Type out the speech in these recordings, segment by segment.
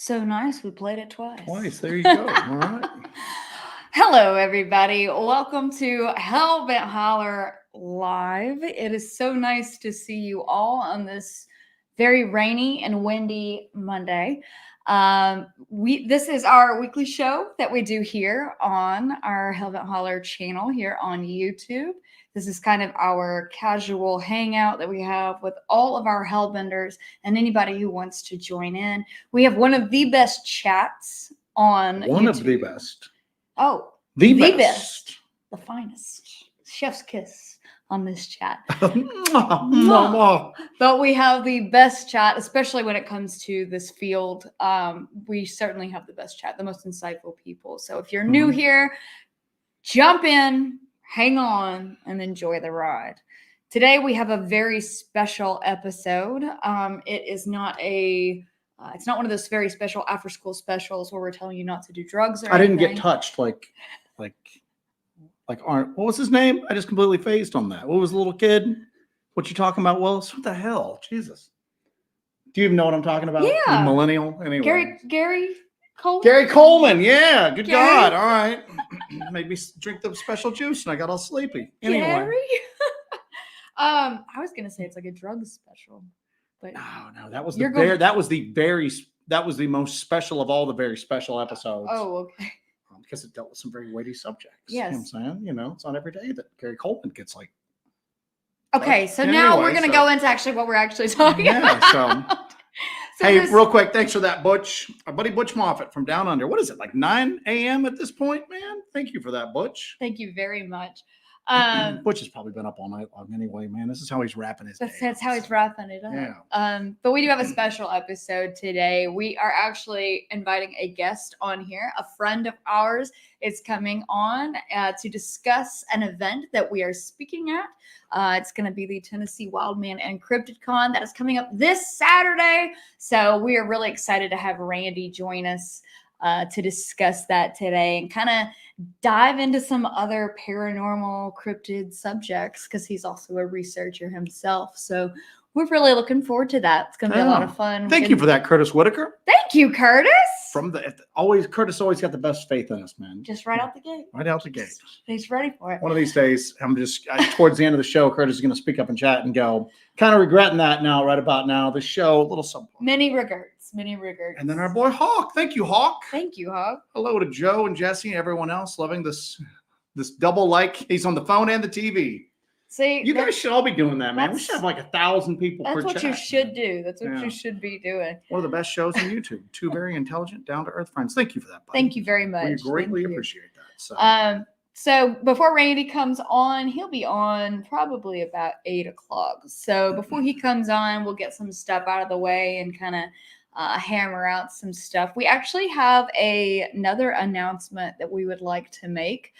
So nice. We played it twice. Twice. There you go. All right. Hello, everybody. Welcome to Hellbent Holler Live. It is so nice to see you all on this very rainy and windy Monday. This is our weekly show that we do here on our Hellbent Holler channel here on YouTube. This is kind of our casual hangout that we have with all of our Hellbenders and anybody who wants to join in. We have one of the best chats on One YouTube. of the best. Oh, The best. the finest. Chef's kiss on this chat. Mama. But we have the best chat, especially when it comes to this field. We certainly have the best chat, the most insightful people. So if you're new here, jump in, hang on, and enjoy the ride. Today we have a very special episode. It is not it's not one of those very special after school specials where we're telling you not to do drugs or I didn't anything. get touched like Arnold. What was his name? I just completely phased on that. What was the little kid? What you talking about, Willis? What the hell? Jesus. Do you even know what I'm talking about? Yeah. You millennial? Anyway. Gary Coleman? Gary Coleman. Yeah. Good Gary? God. All right. Made me drink the special juice and I got all sleepy. Anyway. Gary? I was going to say it's like a drug special. But No. That was that was the most special of all the very special episodes. Oh, okay. Because it dealt with some very weighty subjects. Yes. You know what I'm saying? You know, it's not every day that Gary Coleman gets like. Okay, so Anyway, now we're going to go into actually what we're actually talking about. So Hey, this- real quick, thanks for that, Butch. Our buddy Butch Moffitt from Down Under. What is it, like 9 a.m. at this point, man? Thank you for that, Butch. Thank you very much. Butch has probably been up all night long anyway, man. This is how he's wrapping his day. That's how he's wrapping it up. Yeah. But we do have a special episode today. We are actually inviting a guest on here. A friend of ours is coming on to discuss an event that we are speaking at. It's going to be the Tennessee Wildman and Cryptid Con that is coming up this Saturday. So we are really excited to have Randy join us to discuss that today and kind of dive into some other paranormal cryptid subjects because he's also a researcher himself. So we're really looking forward to that. It's going to be a lot of fun. Thank you for that, Curtis Whitaker. Thank you, Curtis. Curtis always got the best faith in us, man. Just right out the gate. Right out the gate. He's ready for it. One of these days, towards the end of the show, Curtis is going to speak up and chat and go, kind of regretting that now, right about now, the show, a little subpar. Many regards. And then our boy Hawk. Thank you, Hawk. Thank you, Hawk. Hello to Joe and Jesse and everyone else loving this double like. He's on the phone and the TV. See, you guys should all be doing that, man. We should have like 1,000 people per chat. That's what you should do. That's what you should be doing. One of the best shows on YouTube. Two very intelligent, down-to-earth friends. Thank you for that, buddy. Thank you very much. We greatly appreciate that. So before Randy comes on, he'll be on probably about 8 o'clock. So before he comes on, we'll get some stuff out of the way and kind of hammer out some stuff. We actually have another announcement that we would like to make.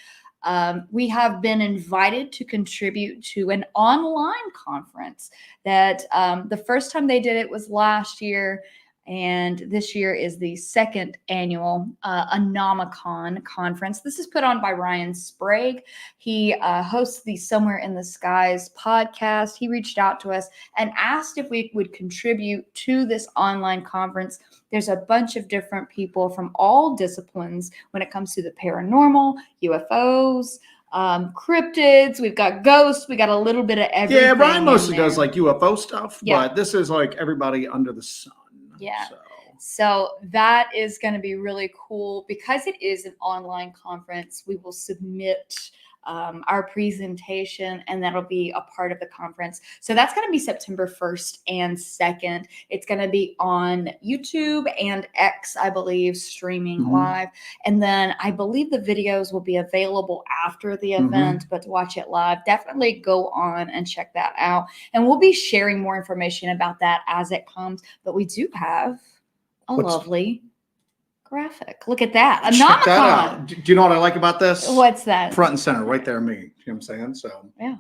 We have been invited to contribute to an online conference that the first time they did it was last year. And this year is the second annual Anomicon conference. This is put on by Ryan Sprague. He hosts the Somewhere in the Skies podcast. He reached out to us and asked if we would contribute to this online conference. There's a bunch of different people from all disciplines when it comes to the paranormal, UFOs, cryptids. We've got ghosts. We got a little bit of everything. Yeah, Ryan mostly does like UFO stuff, yeah. But this is like everybody under the sun. Yeah. So that is going to be really cool because it is an online conference. We will submit our presentation and that'll be a part of the conference. So that's going to be September 1st and 2nd. It's going to be on YouTube and X, I believe, streaming live. And then I believe the videos will be available after the event, but to watch it live, definitely go on and check that out. And we'll be sharing more information about that as it comes. But we do have a lovely graphic. Look at that. Check that out. Do you know what I like about this? What's that? Front and center, right there, me. You know what I'm saying? So yeah.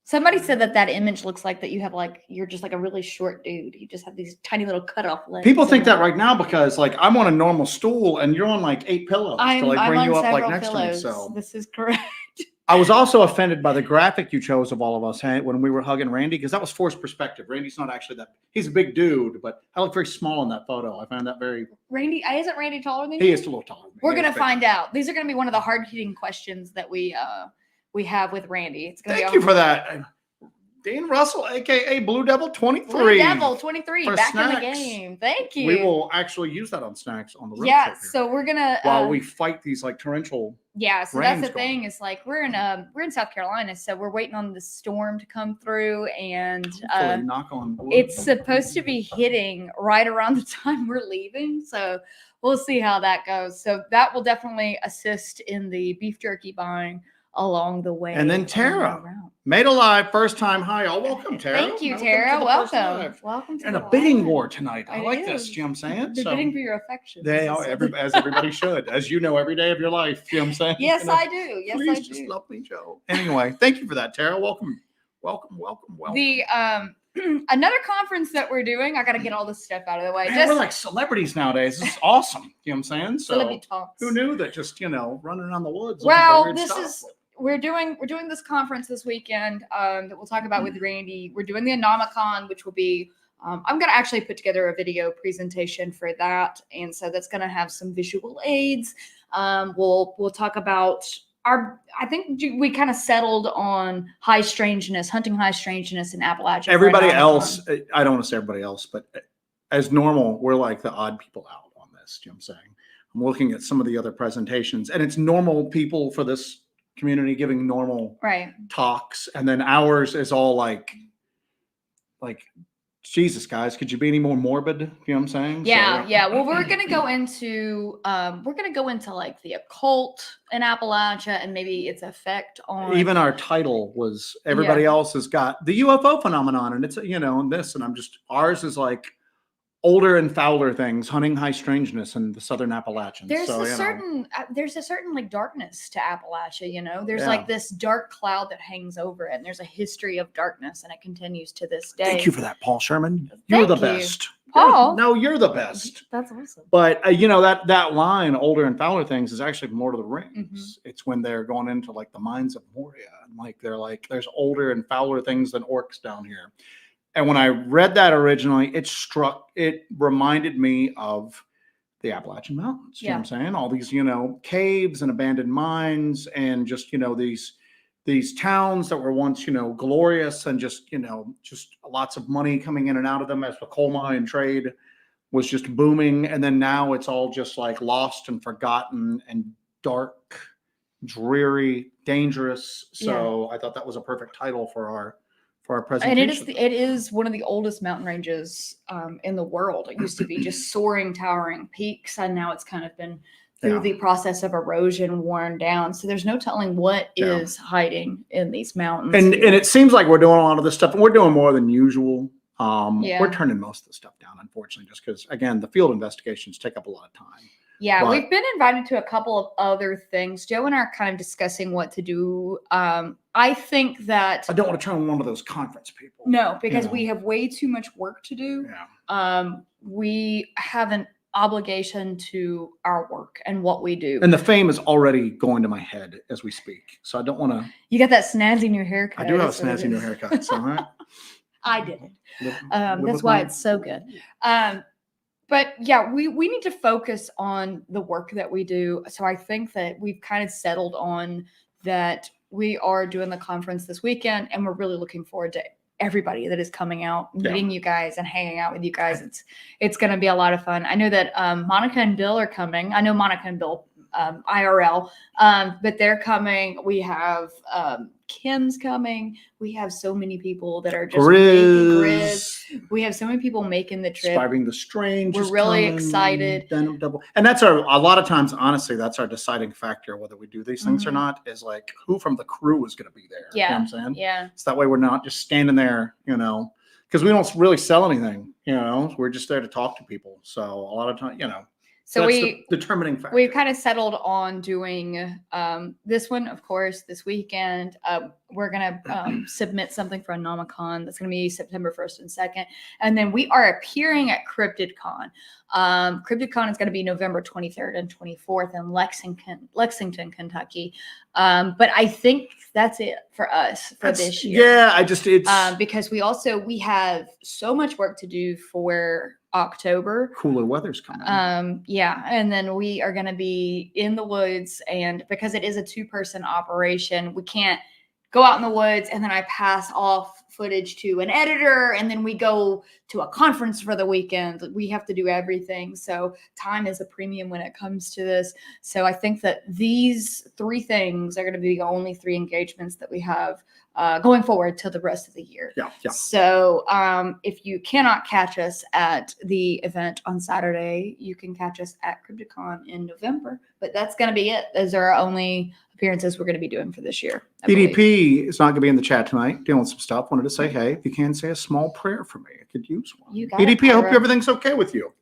Somebody said that image looks like that you have you're just like a really short dude. You just have these tiny little cutoff legs. People think that right now because like I'm on a normal stool and you're on like 8 pillows to like bring you up like next to me. So this is correct. I was also offended by the graphic you chose of all of us when we were hugging Randy, because that was forced perspective. Randy's not actually that. He's a big dude, but I look very small in that photo. I found that very. Randy, isn't Randy taller than you? He is a little taller than me. We're gonna find out. These are gonna be one of the hard-hitting questions that we have with Randy. It's gonna Thank be you for that, Dean Russell, aka Blue Devil 23. Blue Devil 23 for back in the snacks. game. Thank you. We will actually use that on snacks on the road Yeah, trip here, so we're gonna while we fight these like torrential. Yeah, so that's the rains going thing. on. Is like we're in South Carolina, so we're waiting on the storm to come through, and Hopefully, knock on wood. it's supposed to be hitting right around the time we're leaving. So we'll see how that goes. So that will definitely assist in the beef jerky buying along the way. And then Tara, made alive, first time. Hi, all. Welcome, Tara. Thank you, Welcome Tara. to the first Welcome. live. Welcome to And the a bidding live. war tonight. I It like is. this. You know what I'm saying? They're bidding for your affections. They are, as everybody should, as you know, every day of your life. You know what I'm saying? Yes, You know, I do. Yes, please I just do. love me, Joe. Anyway, thank you for that, Tara. Welcome. The another conference that we're doing, I got to get all this stuff out of the way. Man, we're like celebrities nowadays. This is awesome. You know what I'm saying? So celebrity talks. who knew that just, running around the woods. Well, looking for weird this stuff. we're doing this conference this weekend that we'll talk about with Randy. We're doing the Anomicon, which will be I'm going to actually put together a video presentation for that, and so that's going to have some visual aids. We'll talk about I think we kind of settled on high strangeness, hunting high strangeness in Appalachia. Everybody else, I don't want to say everybody else, but as normal, we're like the odd people out on this. You know what I'm saying? I'm looking at some of the other presentations, and it's normal people for this community giving normal talks, and then ours is all like Jesus, guys, could you be any more morbid? You know what I'm saying? Yeah. Well, we're gonna go into like the occult in Appalachia and maybe its effect on. Even our title was everybody else has got the UFO phenomenon, and it's and this, and ours is like older and fouler things, hunting high strangeness in the southern Appalachians. There's a certain like darkness to Appalachia, there's like this dark cloud that hangs over it, and there's a history of darkness, and it continues to this day. Thank you for that, Paul Sherman. You're the best. Paul. No, you're the best. That's awesome. But that line, older and fouler things, is actually Lord of the Rings. Mm-hmm. It's when they're going into like the mines of Moria, and like they're like, there's older and fouler things than orcs down here. And when I read that originally, it reminded me of the Appalachian Mountains. You know what I'm saying? All these, caves and abandoned mines, and just, these towns that were once, glorious, and just lots of money coming in and out of them as the coal mine trade was just booming. And then now it's all just like lost and forgotten and dark, dreary, dangerous. So I thought that was a perfect title for our presentation. And it is one of the oldest mountain ranges in the world. It used to be just soaring, towering peaks, and now it's kind of been through the process of erosion worn down. So there's no telling what is hiding in these mountains. And it seems like we're doing a lot of this stuff, and we're doing more than usual. We're turning most of the stuff down, unfortunately, just because, again, the field investigations take up a lot of time. Yeah, we've been invited to a couple of other things. Joe and I are kind of discussing what to do. I think that I don't want to turn one of those conference people. No, because we have way too much work to do. Yeah. We have an obligation to our work and what we do. And the fame is already going to my head as we speak. So I don't want to. You got that snazzy new haircut. I do have a snazzy new haircut. So, all right. I did it. That's why it's so good. But yeah, we need to focus on the work that we do. So I think that we've kind of settled on that we are doing the conference this weekend, and we're really looking forward to everybody that is coming out, meeting you guys and hanging out with you guys. It's going to be a lot of fun. I know that Monica and Bill are coming. I know Monica and Bill IRL, but they're coming. We have Kim's coming. We have so many people that are just making Grizz. We have so many people making the trip. Surviving the Strange. We're really excited. And that's a lot of times, honestly, that's our deciding factor, whether we do these things or not, is like who from the crew is going to be there. Yeah. You know what I'm saying? Yeah. So that way we're not just standing there, because we don't really sell anything, we're just there to talk to people. So a lot of time, So that's the determining factor. We've kind of settled on doing this one, of course, this weekend. we're going to submit something for a Nomicon. That's going to be September 1st and 2nd. And then we are appearing at CryptidCon. CryptidCon is going to be November 23rd and 24th in Lexington, Kentucky. But I think that's it for us this year. Yeah, it's because we have so much work to do for October. Cooler weather's coming. Yeah, and then we are going to be in the woods, and because it is a 2-person operation, we can't go out in the woods and then I pass off footage to an editor and then we go to a conference for the weekend. We have to do everything. So time is a premium when it comes to this. So I think that these 3 things are going to be the only 3 engagements that we have going forward till the rest of the year. Yeah. So if you cannot catch us at the event on Saturday, you can catch us at CryptidCon in November. But that's going to be it. Those are our only appearances we're going to be doing for this year. PDP is not going to be in the chat tonight, dealing with some stuff. Wanted to say, hey, if you can say a small prayer for me, I could use one. You got PDP, it, I hope everything's okay with you.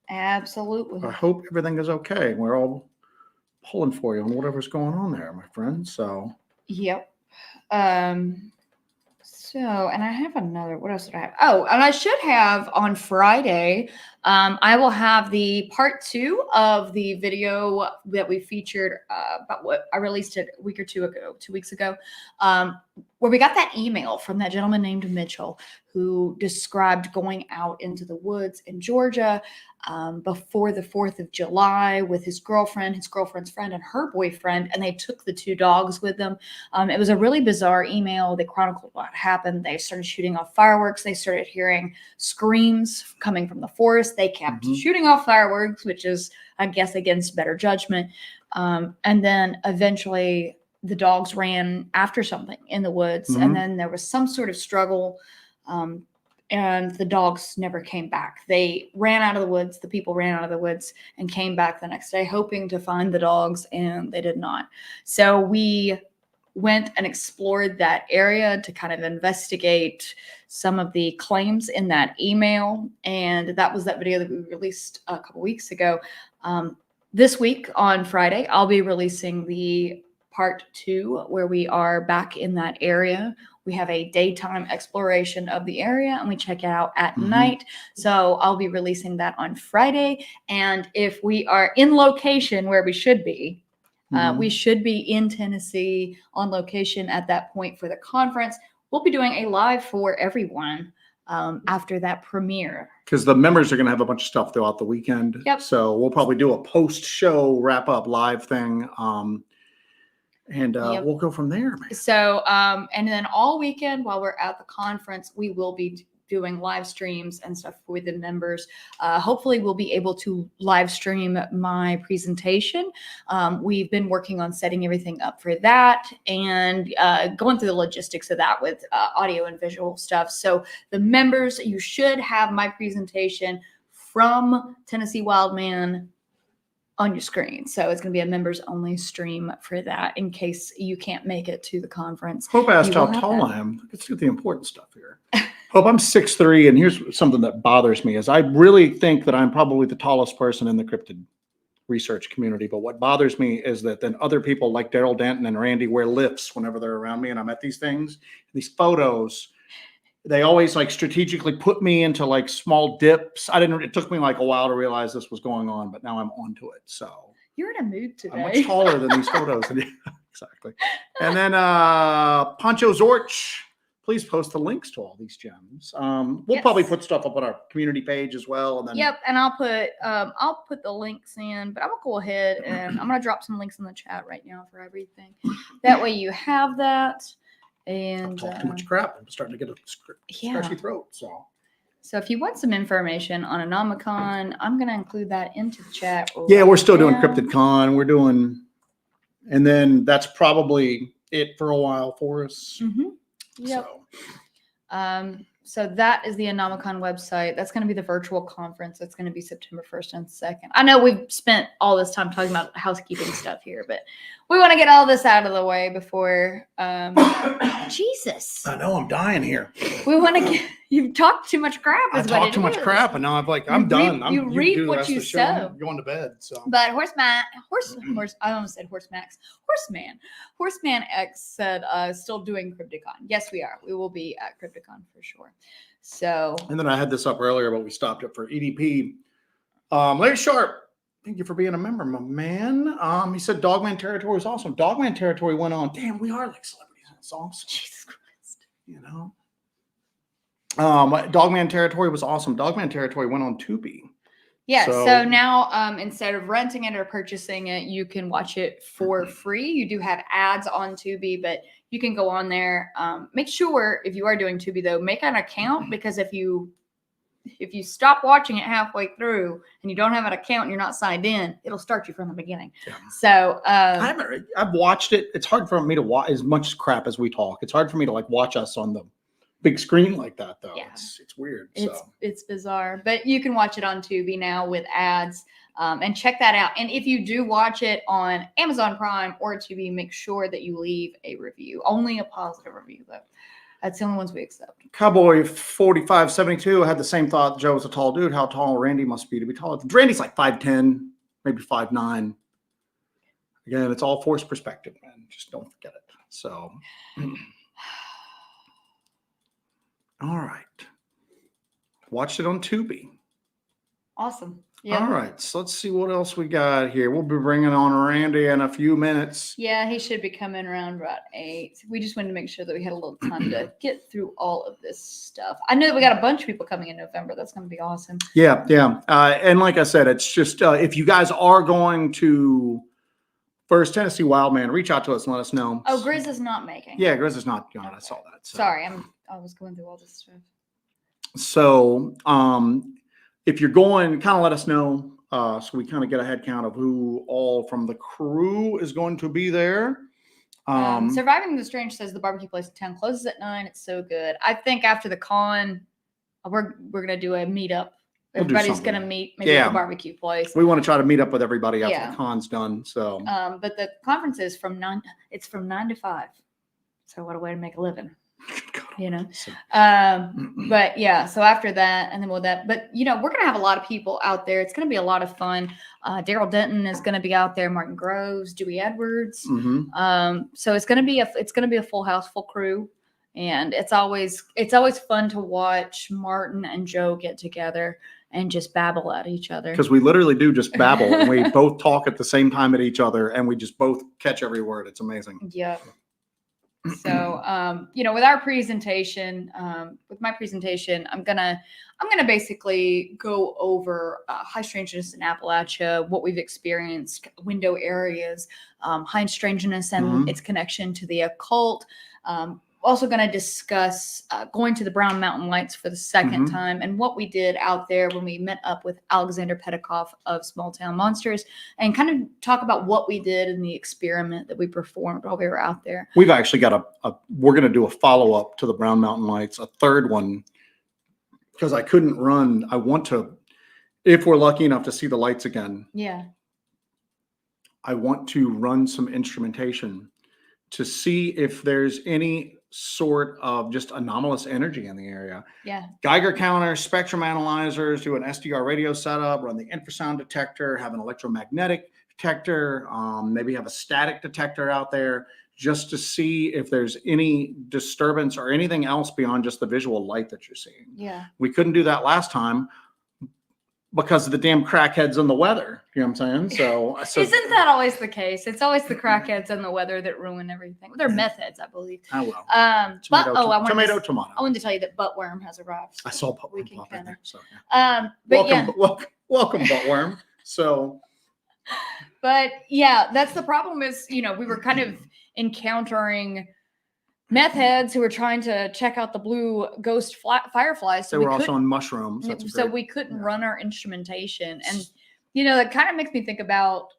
Absolutely. I hope everything is okay. We're all pulling for you on whatever's going on there, my friend. So. Yep. And I have another, what else did I have? Oh, and I should have on Friday, I will have the part 2 of the video that we featured about what I released it a week or 2 weeks ago, where we got that email from that gentleman named Mitchell who described going out into the woods in Georgia before the 4th of July with his girlfriend's friend, and her boyfriend, and they took the 2 dogs with them. It was a really bizarre email. They chronicled what happened. They started shooting off fireworks. They started hearing screams coming from the forest. They kept shooting off fireworks, which is, I guess, against better judgment. And then eventually the dogs ran after something in the woods, and then there was some sort of struggle. And the dogs never came back. They ran out of the woods. The people ran out of the woods and came back the next day hoping to find the dogs, and they did not. So we went and explored that area to kind of investigate some of the claims in that email. And that was that video that we released a couple weeks ago. This week on Friday, I'll be releasing the part 2 where we are back in that area. We have a daytime exploration of the area and we check it out at night. So I'll be releasing that on Friday. And if we are in location where we should be, we should be in Tennessee on location at that point for the conference. We'll be doing a live for everyone after that premiere. Because the members are going to have a bunch of stuff throughout the weekend. Yep. So we'll probably do a post-show wrap-up live thing. We'll go from there. Man. So, and then all weekend while we're at the conference, we will be doing live streams and stuff with the members. Hopefully we'll be able to live stream my presentation. We've been working on setting everything up for that and going through the logistics of that with audio and visual stuff. So the members, you should have my presentation from Tennessee Wildman on your screen. So it's going to be a members only stream for that in case you can't make it to the conference. Hope I asked how tall I am. Let's get the important stuff here. Hope I'm 6'3", and here's something that bothers me is I really think that I'm probably the tallest person in the cryptid research community. But what bothers me is that then other people like Daryl Denton and Randy wear lifts whenever they're around me and I'm at these things, these photos. They always like strategically put me into like small dips. It took me like a while to realize this was going on, but now I'm onto it. So you're in a mood today. I'm much taller than these photos. Exactly. And then Pancho Zorch, please post the links to all these gems. We'll probably put stuff up on our community page as well. And then and I'll put the links in, but I'm gonna go ahead and I'm gonna drop some links in the chat right now for everything. That way you have that. And I've talked too much crap. I'm starting to get a scratchy throat. So if you want some information on Anomicon, I'm going to include that into the chat. Yeah, we're still doing CryptidCon. We're doing, and then that's probably it for a while for us. Yep. So that is the Anomicon website. That's going to be the virtual conference. That's going to be September 1st and 2nd. I know we've spent all this time talking about housekeeping stuff here, but we want to get all this out of the way before Jesus. I know I'm dying here. We want to get. You've talked too much crap. I talked too much crap, and now I'm done. You reap do the what rest you of the show. I'm sow. going to bed. So, But I almost said Horseman X said, still doing Crypticon. Yes, we are. We will be at Crypticon for sure. So. And then I had this up earlier, but we stopped it for EDP. Larry Sharp, thank you for being a member, my man. He said Dogman Territory is awesome. Dogman Territory went on. Damn, we are like celebrities. It's awesome. Jesus Christ. You know. Dogman Territory was awesome. Dogman Territory went on Tubi. Yeah, so now instead of renting it or purchasing it, you can watch it for free. You do have ads on Tubi, but you can go on there. Make sure if you are doing Tubi though, make an account, because if you stop watching it halfway through and you don't have an account and you're not signed in, it'll start you from the beginning. Yeah. So I've watched it. It's hard for me to watch as much crap as we talk. It's hard for me to like watch us on the big screen like that though. Yeah. It's weird. It's bizarre, but you can watch it on Tubi now with ads, and check that out. And if you do watch it on Amazon Prime or Tubi, make sure that you leave a review. Only a positive review though. That's the only ones we accept. Cowboy 4572 had the same thought. Joe was a tall dude. How tall Randy must be to be taller. Randy's like 5'10", maybe 5'9". Again, it's all forced perspective, man. Just don't forget it. So, all right. Watched it on Tubi. Awesome. Yeah. All right. So let's see what else we got here. We'll be bringing on Randy in a few minutes. Yeah, he should be coming around about 8. We just wanted to make sure that we had a little time to get through all of this stuff. I know that we got a bunch of people coming in November. That's going to be awesome. Yeah, yeah. And like I said, it's just if you guys are going to First Tennessee Wildman, reach out to us and let us know. Oh, Grizz is not making. Yeah, Grizz is not going. Okay. I saw that. So. Sorry, I was going through all this stuff. So, if you're going, kind of let us know, so we kind of get a head count of who all from the crew is going to be there. Surviving the Strange says the barbecue place in town closes at 9. It's so good. I think after the con, we're gonna do a meetup. Everybody's gonna meet maybe at the barbecue place. We want to try to meet up with everybody after the con's done. So, but the conference is from 9. It's from 9 to 5. So what a way to make a living. You know, but yeah, so after that, and then with that, but you know, we're gonna have a lot of people out there. It's gonna be a lot of fun. Daryl Denton is gonna be out there, Martin Groves, Dewey Edwards. So it's gonna be a full house, full crew, and it's always fun to watch Martin and Joe get together and just babble at each other, because we literally do just babble and we both talk at the same time at each other and we just both catch every word. It's amazing. Yeah. So, you know, with our presentation, with my presentation, I'm gonna basically go over high strangeness in Appalachia, what we've experienced, window areas, high strangeness and its connection to the occult. Also going to discuss going to the Brown Mountain Lights for the second time and what we did out there when we met up with Alexander Petikoff of Small Town Monsters, and kind of talk about what we did in the experiment that we performed while we were out there. We've actually got we're going to do a follow-up to the Brown Mountain Lights, a third one, because I couldn't run. I want to, if we're lucky enough to see the lights again. Yeah. I want to run some instrumentation to see if there's any sort of just anomalous energy in the area. Yeah. Geiger counter, spectrum analyzers, do an SDR radio setup, run the infrasound detector, have an electromagnetic detector, maybe have a static detector out there, just to see if there's any disturbance or anything else beyond just the visual light that you're seeing. Yeah. We couldn't do that last time because of the damn crackheads and the weather. You know what I'm saying? So isn't that always the case? It's always the crackheads and the weather that ruin everything. They're meth heads, I believe. Oh well. Tomato. I wanted to tell you that Buttworm has arrived. I saw Buttworm pop in there. So welcome Buttworm. So, but yeah, that's the problem. Is, you know, we were kind of encountering meth heads who were trying to check out the blue ghost fireflies. So they were also on mushrooms. So we couldn't run our instrumentation. And, you know, that kind of makes me think about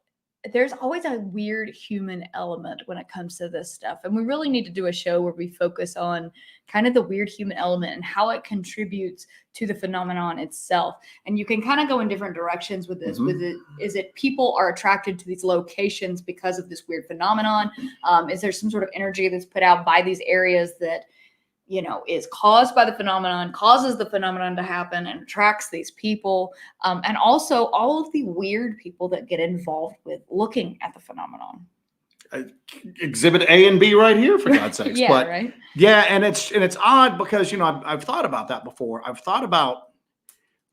there's always a weird human element when it comes to this stuff. And we really need to do a show where we focus on kind of the weird human element and how it contributes to the phenomenon itself. And you can kind of go in different directions with this. With it, is it people are attracted to these locations because of this weird phenomenon? Is there some sort of energy that's put out by these areas that, you know, is caused by the phenomenon, causes the phenomenon to happen and attracts these people? And also all of the weird people that get involved with looking at the phenomenon. Exhibit A and B right here, for God's sakes. Yeah, but, right. Yeah, and it's odd because, you know, I've thought about that before. I've thought about,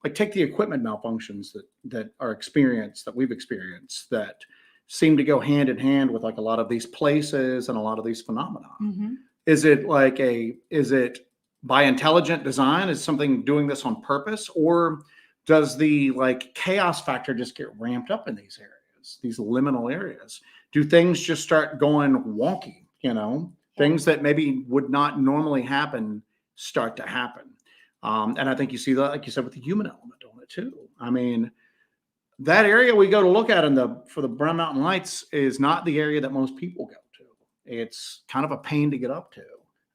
like, take the equipment malfunctions that are experienced, that we've experienced, that seem to go hand in hand with, like, a lot of these places and a lot of these phenomena. Mm-hmm. Is it by intelligent design? Is something doing this on purpose? Or does the, like, chaos factor just get ramped up in these areas, these liminal areas? Do things just start going wonky, you know? Yeah. Things that maybe would not normally happen start to happen. And I think you see that, like you said, with the human element on it too. I mean, that area we go to look at for the Brown Mountain Lights is not the area that most people go to. It's kind of a pain to get up to.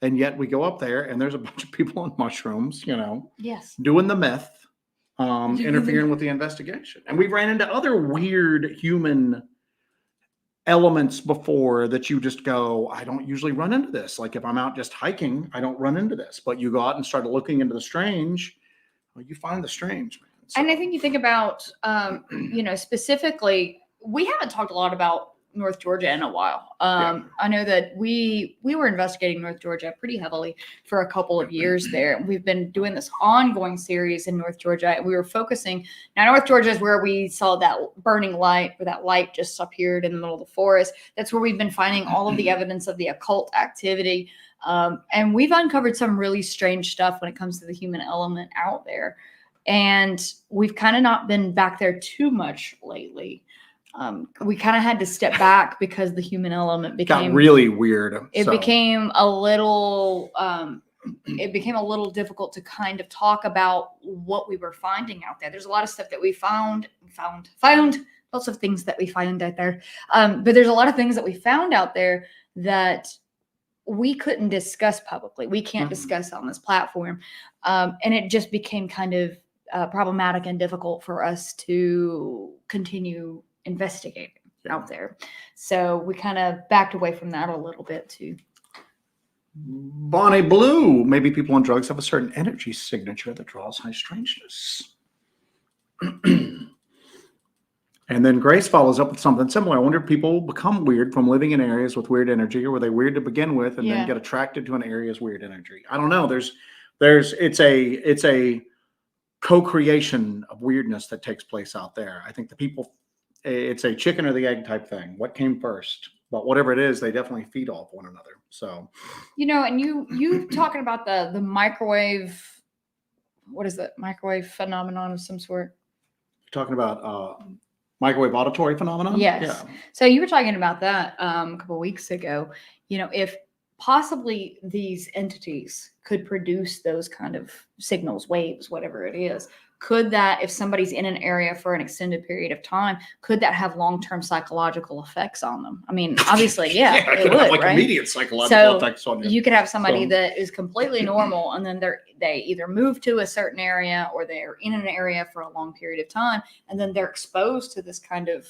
And yet we go up there and there's a bunch of people on mushrooms, you know, yes, doing the myth, interfering with the investigation. And we've ran into other weird human elements before that you just go, I don't usually run into this. Like, if I'm out just hiking, I don't run into this. But you go out and start looking into the strange, well, you find the strange, man. So, and I think you think about, you know, specifically, we haven't talked a lot about North Georgia in a while. I know that we were investigating North Georgia pretty heavily for a couple of years there. We've been doing this ongoing series in North Georgia, and we were focusing. Now, North Georgia is where we saw that burning light, where that light just appeared in the middle of the forest. That's where we've been finding all of the evidence of the occult activity. And we've uncovered some really strange stuff when it comes to the human element out there. And we've kind of not been back there too much lately. We kind of had to step back because the human element became got really weird. It became a little difficult to kind of talk about what we were finding out there. There's a lot of stuff that we found lots of things that we find out there. But there's a lot of things that we found out there that we couldn't discuss publicly. We can't discuss on this platform. And it just became kind of problematic and difficult for us to continue investigating out there. So we kind of backed away from that a little bit too. Bonnie Blue, maybe people on drugs have a certain energy signature that draws high strangeness. And then Grace follows up with something similar. I wonder if people become weird from living in areas with weird energy, or were they weird to begin with and then get attracted to an area's weird energy? I don't know. It's a co-creation of weirdness that takes place out there. I think it's a chicken or the egg type thing. What came first? But whatever it is, they definitely feed off one another. So, you know, and you talking about the microwave, what is that? Microwave phenomenon of some sort? You're talking about microwave auditory phenomenon? Yes. Yeah. So you were talking about that a couple of weeks ago. You know, if possibly these entities could produce those kind of signals, waves, whatever it is, could that, if somebody's in an area for an extended period of time, could that have long-term psychological effects on them? I mean, obviously, yeah, it would, have, like, right? Immediate psychological effects on you. You could have somebody that is completely normal, and then they either move to a certain area or they're in an area for a long period of time, and then they're exposed to this kind of,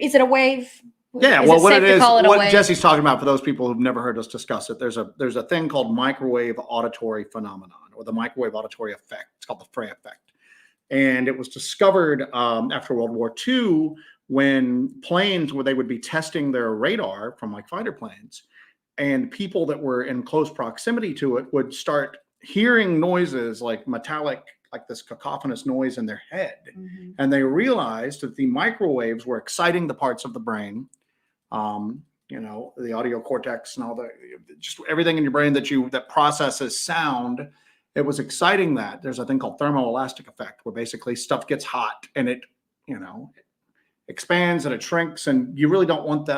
is it a wave? Yeah, well, what Jesse's talking about, for those people who've never heard us discuss it, there's a thing called microwave auditory phenomenon, or the microwave auditory effect. It's called the Frey effect. And it was discovered after World War II, when planes, where they would be testing their radar from, like, fighter planes, and people that were in close proximity to it would start hearing noises like metallic, like this cacophonous noise in their head. Mm-hmm. And they realized that the microwaves were exciting the parts of the brain, you know, the audio cortex and all just everything in your brain that processes sound. It was exciting that. There's a thing called thermoelastic effect, where basically stuff gets hot and it, you know, expands and it shrinks, and you really don't want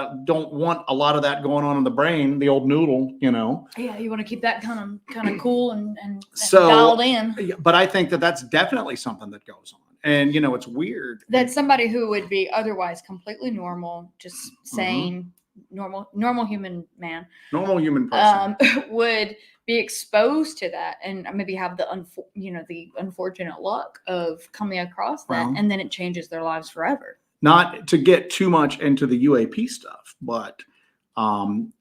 a lot of that going on in the brain, the old noodle, you know. Yeah, you want to keep that kind of cool and dialed in. But I think that that's definitely something that goes on. And, you know, it's weird. That somebody who would be otherwise completely normal, just sane, normal human man, Normal human person. would be exposed to that and maybe have the unfortunate luck of coming across that, Well, and then it changes their lives forever. Not to get too much into the UAP stuff, but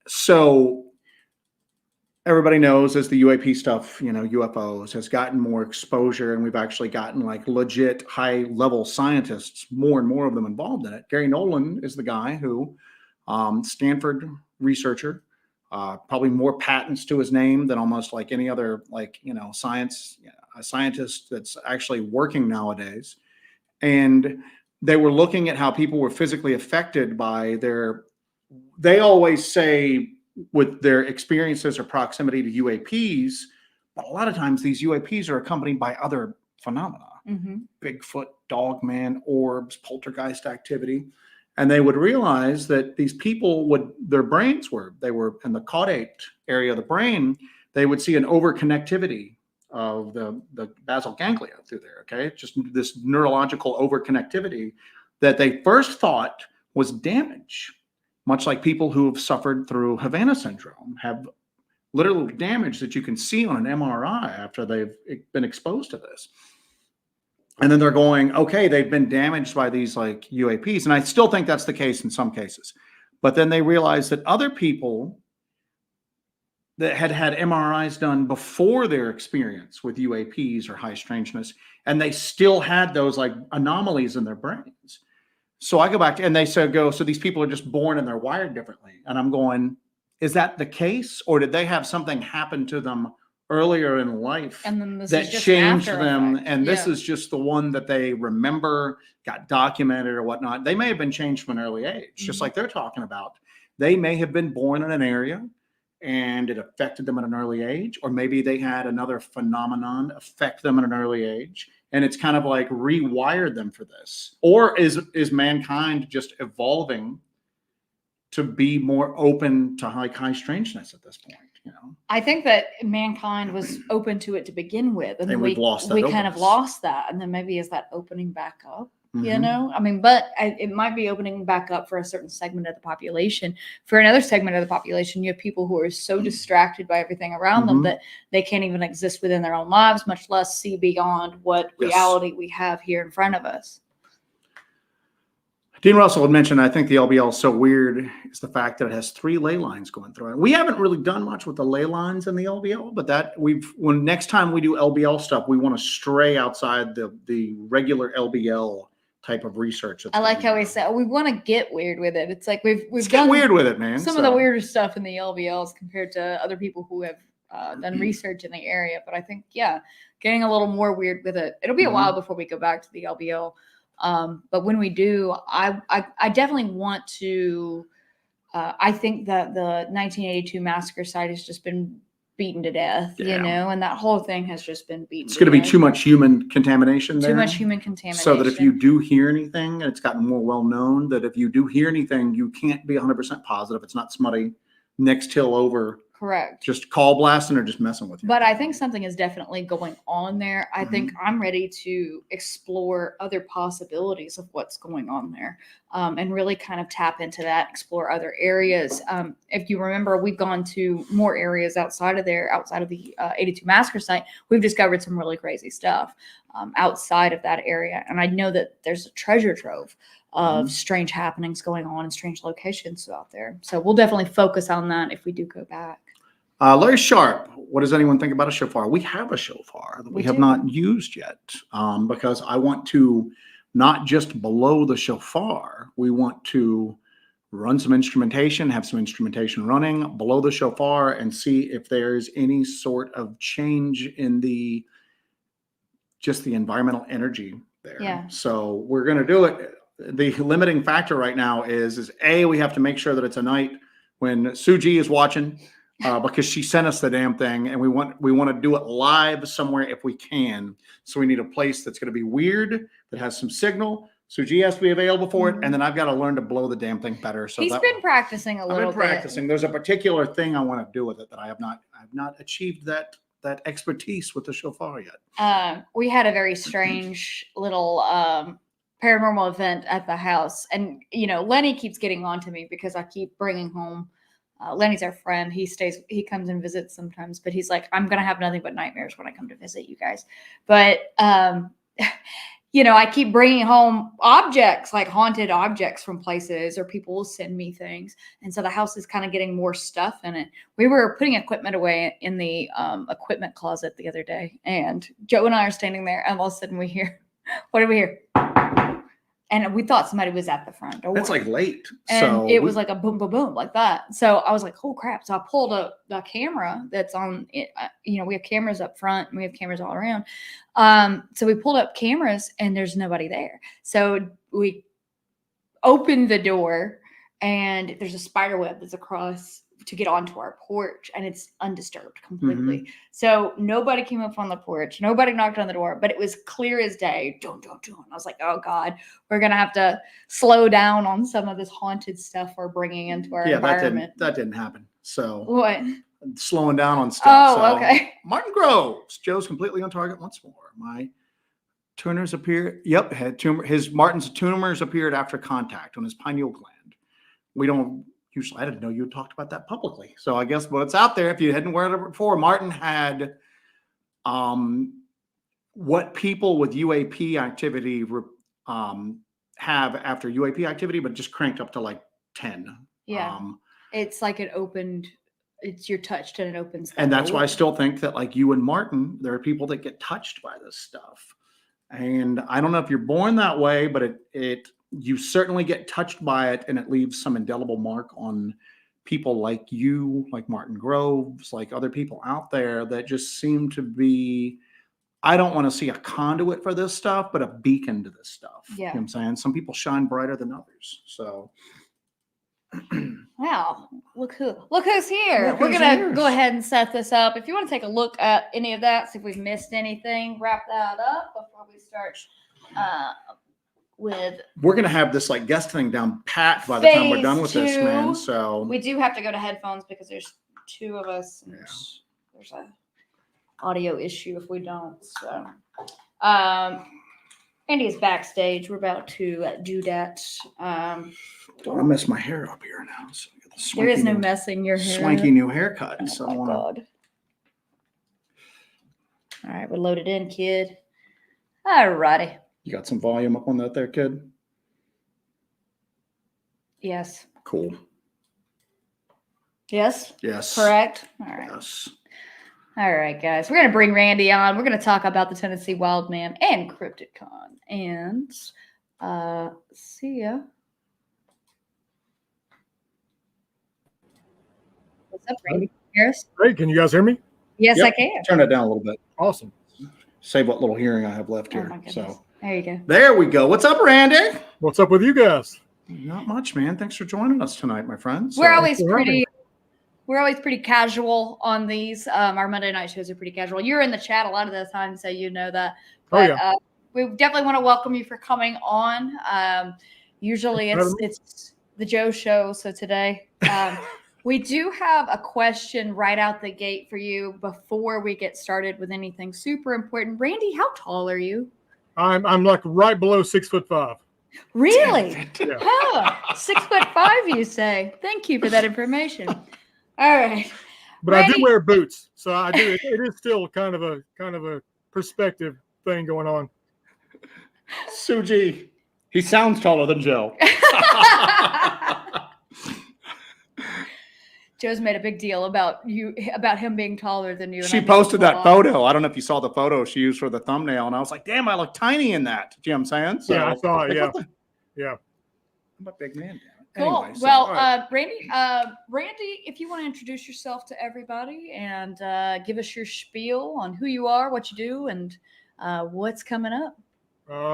so everybody knows as the UAP stuff, you know, UFOs has gotten more exposure, and we've actually gotten like legit high level scientists, more and more of them involved in it. Gary Nolan is the guy who, Stanford researcher, probably more patents to his name than almost like any other, like, you know, a scientist that's actually working nowadays. And they were looking at how people were physically affected by they always say with their experiences or proximity to UAPs, but a lot of times these UAPs are accompanied by other phenomena, Bigfoot, dogman, orbs, poltergeist activity. And they would realize that these people their brains were in the caudate area of the brain, they would see an overconnectivity of the basal ganglia through there. Okay. Just this neurological overconnectivity that they first thought was damage, much like people who have suffered through Havana syndrome have literal damage that you can see on an MRI after they've been exposed to this. And then they're going, okay, they've been damaged by these like UAPs. And I still think that's the case in some cases. But then they realized that other people that had had MRIs done before their experience with UAPs or high strangeness, and they still had those like anomalies in their brains. So I go back to, and they said, so these people are just born and they're wired differently. And I'm going, is that the case? Or did they have something happen to them earlier in life and then that changed them? And this is just the one that they remember, got documented or whatnot. They may have been changed from an early age, just like they're talking about. They may have been born in an area and it affected them at an early age, or maybe they had another phenomenon affect them at an early age, and it's kind of like rewired them for this. Or is mankind just evolving to be more open to high strangeness at this point? You know, I think that mankind was open to it to begin with, and then we've lost that. We kind of lost that, and then maybe is that opening back up? You know, I mean, but it might be opening back up for a certain segment of the population. For another segment of the population, you have people who are so distracted by everything around them that they can't even exist within their own lives, much less see beyond what reality we have here in front of us. Dean Russell had mentioned, I think the LBL is so weird is the fact that it has 3 ley lines going through it. We haven't really done much with the ley lines in the LBL, but that when next time we do LBL stuff, we want to stray outside the regular LBL type of research. I like how we said we want to get weird with it. It's like we've done weird with it, man. Some of the weirder stuff in the LBLs compared to other people who have done research in the area. But I think, getting a little more weird with it. It'll be a while before we go back to the LBL. But when we do, I definitely want to. I think that the 1982 massacre site has just been beaten to death, you know, and that whole thing has just been beaten. It's going to be too much human contamination there. Too much human contamination. So that if you do hear anything, and it's gotten more well known that if you do hear anything, you can't be 100% positive. It's not somebody next hill over. Correct. Just call blasting or just messing with you. But I think something is definitely going on there. I think I'm ready to explore other possibilities of what's going on there, and really kind of tap into that, explore other areas. If you remember, we've gone to more areas outside of the 82 massacre site. We've discovered some really crazy stuff outside of that area. And I know that there's a treasure trove of strange happenings going on in strange locations out there. So we'll definitely focus on that if we do go back. Larry Sharp, what does anyone think about a shofar? We have a shofar that we have not used yet, because I want to not just blow the shofar. We want to run some instrumentation, have some instrumentation running, blow the shofar, and see if there's any sort of change in the environmental energy there. Yeah. So we're going to do it. The limiting factor right now is we have to make sure that it's a night when Suji is watching. Because she sent us the damn thing, and we want to do it live somewhere if we can. So we need a place that's going to be weird, that has some signal. Suji has to be available for it, and then I've got to learn to blow the damn thing better. So he's been practicing a little bit. There's a particular thing I want to do with it that I have not achieved that that expertise with the shofar yet. We had a very strange little paranormal event at the house, and Lenny keeps getting on to me because I keep bringing home. Lenny's our friend. He comes and visits sometimes, but he's like, I'm gonna have nothing but nightmares when I come to visit you guys. But I keep bringing home objects, like haunted objects from places, or people will send me things. And so the house is kind of getting more stuff in it. We were putting equipment away in the equipment closet the other day, and Joe and I are standing there, and all of a sudden we hear, what did we hear? And we thought somebody was at the front door. It's like late. And it was like a boom, boom, boom, like that. So I was like, oh crap. So I pulled the camera that's on it. We have cameras up front and we have cameras all around. So we pulled up cameras and there's nobody there. So we opened the door and there's a spider web that's across to get onto our porch, and it's undisturbed completely. Mm-hmm. So nobody came up on the porch. Nobody knocked on the door, but it was clear as day. Don't. And I was like, oh God, we're going to have to slow down on some of this haunted stuff we're bringing into our environment. That didn't happen. So what? Slowing down on stuff. Oh, okay. Martin Groves. Joe's completely on target once more. My tumors appear. Yep. Martin's tumors appeared after contact on his pineal gland. We don't usually, I didn't know you had talked about that publicly. So I guess, it's out there. If you hadn't heard it before, Martin had what people with UAP activity have after UAP activity, but just cranked up to like 10. Yeah. It's like it opened, you're touched and it opens. And that's why I still think that, like you and Martin, there are people that get touched by this stuff. And I don't know if you're born that way, but you certainly get touched by it, and it leaves some indelible mark on people like you, like Martin Groves, like other people out there that just seem to be, I don't want to see a conduit for this stuff, but a beacon to this stuff. Yeah. You know what I'm saying? Some people shine brighter than others. So. Wow. Look who's here. We're going to go ahead and set this up. If you want to take a look at any of that, see if we've missed anything, wrap that up before we start we're going to have this like guest thing down pat by the time we're done with this, man. So we do have to go to headphones because there's two of us. And there's a audio issue if we don't. So Andy is backstage. We're about to do that. I mess my hair up here now. So there is no messing your hair. Swanky new haircut. Oh so my God. All right, we're loaded in, kid. All righty. You got some volume up on that there, kid? Yes. Cool. Yes? Yes. Correct? All right. Yes. All right, guys. We're going to bring Randy on. We're going to talk about the Tennessee Wildman and Cryptid Con. And see ya. What's up, Randy? Harris? Great. Can you guys hear me? Yes, yep. I can. Turn it down a little bit. Awesome. Save what little hearing I have left here. Oh, my goodness. There you go. There we go. What's up, Randy? What's up with you guys? Not much, man. Thanks for joining us tonight, my friends. We're always pretty casual on these. Our Monday night shows are pretty casual. You're in the chat a lot of the time, so you know that. But we definitely want to welcome you for coming on. Usually it's the Joe show. So today we do have a question right out the gate for you before we get started with anything super important. Randy, how tall are you? I'm like right below 6'5". Really? Yeah. Huh. 6'5", you say. Thank you for that information. All right. But Randy, I do wear boots, so I do. It is still kind of a perspective thing going on. Suji, he sounds taller than Joe. Joe's made a big deal about him being taller than you. She posted that photo. I don't know if you saw the photo she used for the thumbnail, and I was like, "Damn, I look tiny in that." Do you know what I'm saying? So, yeah, I saw it. Yeah. I'm a big man. Cool. Anyway, well, Randy, if you want to introduce yourself to everybody and give us your spiel on who you are, what you do, and what's coming up.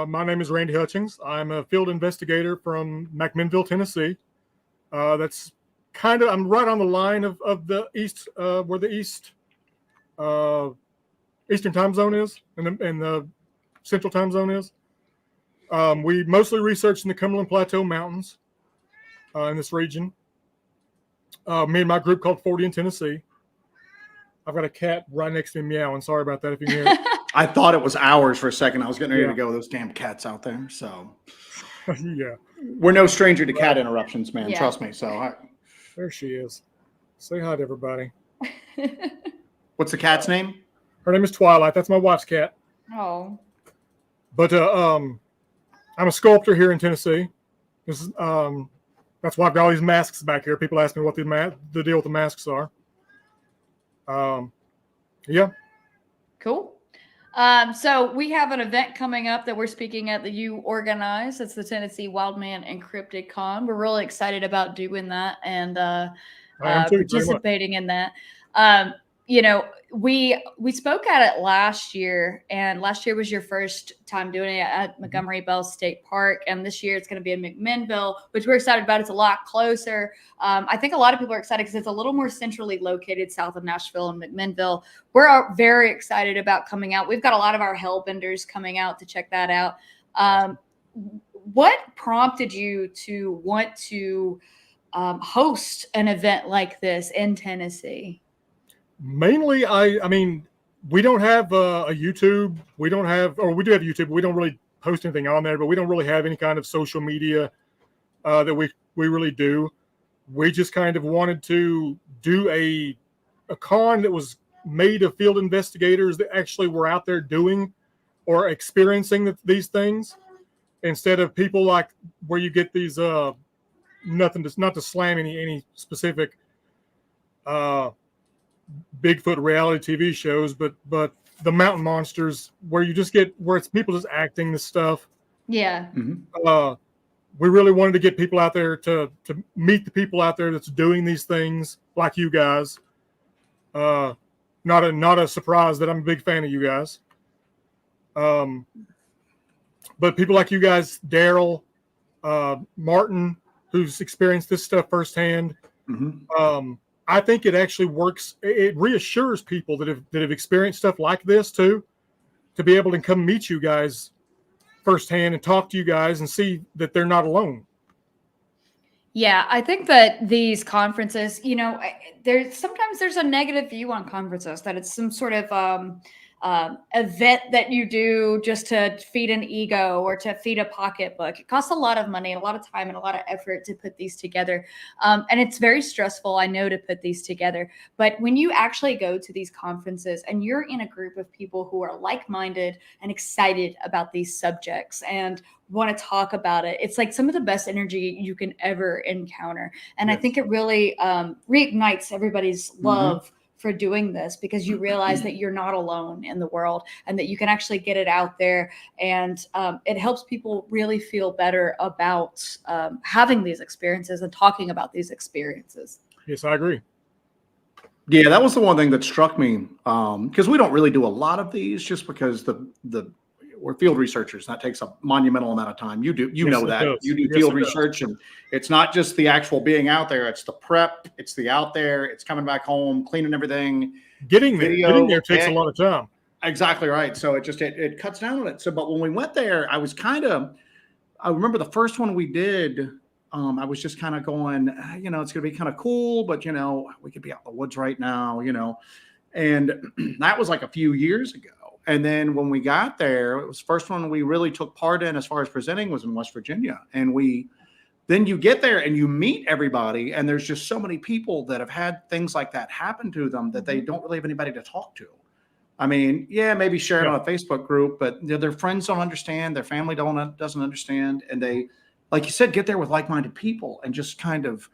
My name is Randy Hutchings. I'm a field investigator from McMinnville, Tennessee. I'm right on the line of the east, where the eastern time zone is, and the central time zone is. We mostly research in the Cumberland Plateau Mountains in this region. Me and my group called 40 in Tennessee. I've got a cat right next to me meowing. Sorry about that if you can hear it. I thought it was ours for a second. I was getting ready Yeah. to go. Those damn cats out there. So Yeah, we're no stranger to cat interruptions, man. Yeah. Trust me. So there she is. Say hi to everybody. what's the cat's name? Her name is Twilight. That's my wife's cat. Oh. But I'm a sculptor here in Tennessee. This is that's why I've got all these masks back here. People ask me what the deal with the masks are. Yeah. Cool. So we have an event coming up that we're speaking at that you organize. It's the Tennessee Wildman and Cryptid Con. We're really excited about doing that and I am too, very much. participating in that. You know, we spoke at it last year, and last year was your first time doing it at Montgomery Bell State Park, and this year it's going to be in McMinnville, which we're excited about. It's a lot closer. I think a lot of people are excited because it's a little more centrally located south of Nashville and McMinnville. We're very excited about coming out. We've got a lot of our hellbenders coming out to check that out. What prompted you to want to host an event like this in Tennessee? Mainly, I mean, we don't have a YouTube. We don't have, or we do have YouTube. But we don't really post anything on there, but we don't really have any kind of social media that we really do. We just kind of wanted to do a con that was made of field investigators that actually were out there doing or experiencing these things, instead of people like where you get these not to slam any specific Bigfoot reality TV shows, but the mountain monsters where you just get where it's people just acting this stuff. Yeah. We really wanted to get people out there to meet the people out there that's doing these things like you guys. Not a surprise that I'm a big fan of you guys. But people like you guys, Daryl, Martin, who's experienced this stuff firsthand. I think it actually works. It reassures people that have experienced stuff like this too, to be able to come meet you guys firsthand and talk to you guys and see that they're not alone. Yeah, I think that these conferences, you know, sometimes there's a negative view on conferences that it's some sort of event that you do just to feed an ego or to feed a pocketbook. It costs a lot of money, a lot of time, and a lot of effort to put these together. And it's very stressful, I know, to put these together. But when you actually go to these conferences and you're in a group of people who are like-minded and excited about these subjects and want to talk about it, it's like some of the best energy you can ever encounter. And Yes. I think it really reignites everybody's love for doing this, because you realize that you're not alone in the world and that you can actually get it out there. And it helps people really feel better about having these experiences and talking about these experiences. Yes, I agree. Yeah, that was the one thing that struck me, because we don't really do a lot of these, just because we're field researchers. That takes a monumental amount of time. You do, Yes, know it that. does. You do Yes, field it does. research, and it's not just the actual being out there. It's the prep. It's the out there. It's coming back home, cleaning everything. Getting Video, there takes a lot of time. Exactly right. So it cuts down on it. So, but when we went there, I remember the first one we did. I was just kind of going, it's going to be kind of cool, but we could be out in the woods right now, and that was like a few years ago. And then when we got there, it was the first one we really took part in as far as presenting was in West Virginia. And then you get there and you meet everybody, and there's just so many people that have had things like that happen to them that they don't really have anybody to talk to. I mean, yeah, maybe share it on a Facebook group, but their friends don't understand, their family doesn't understand. And they, like you said, get there with like-minded people and just kind of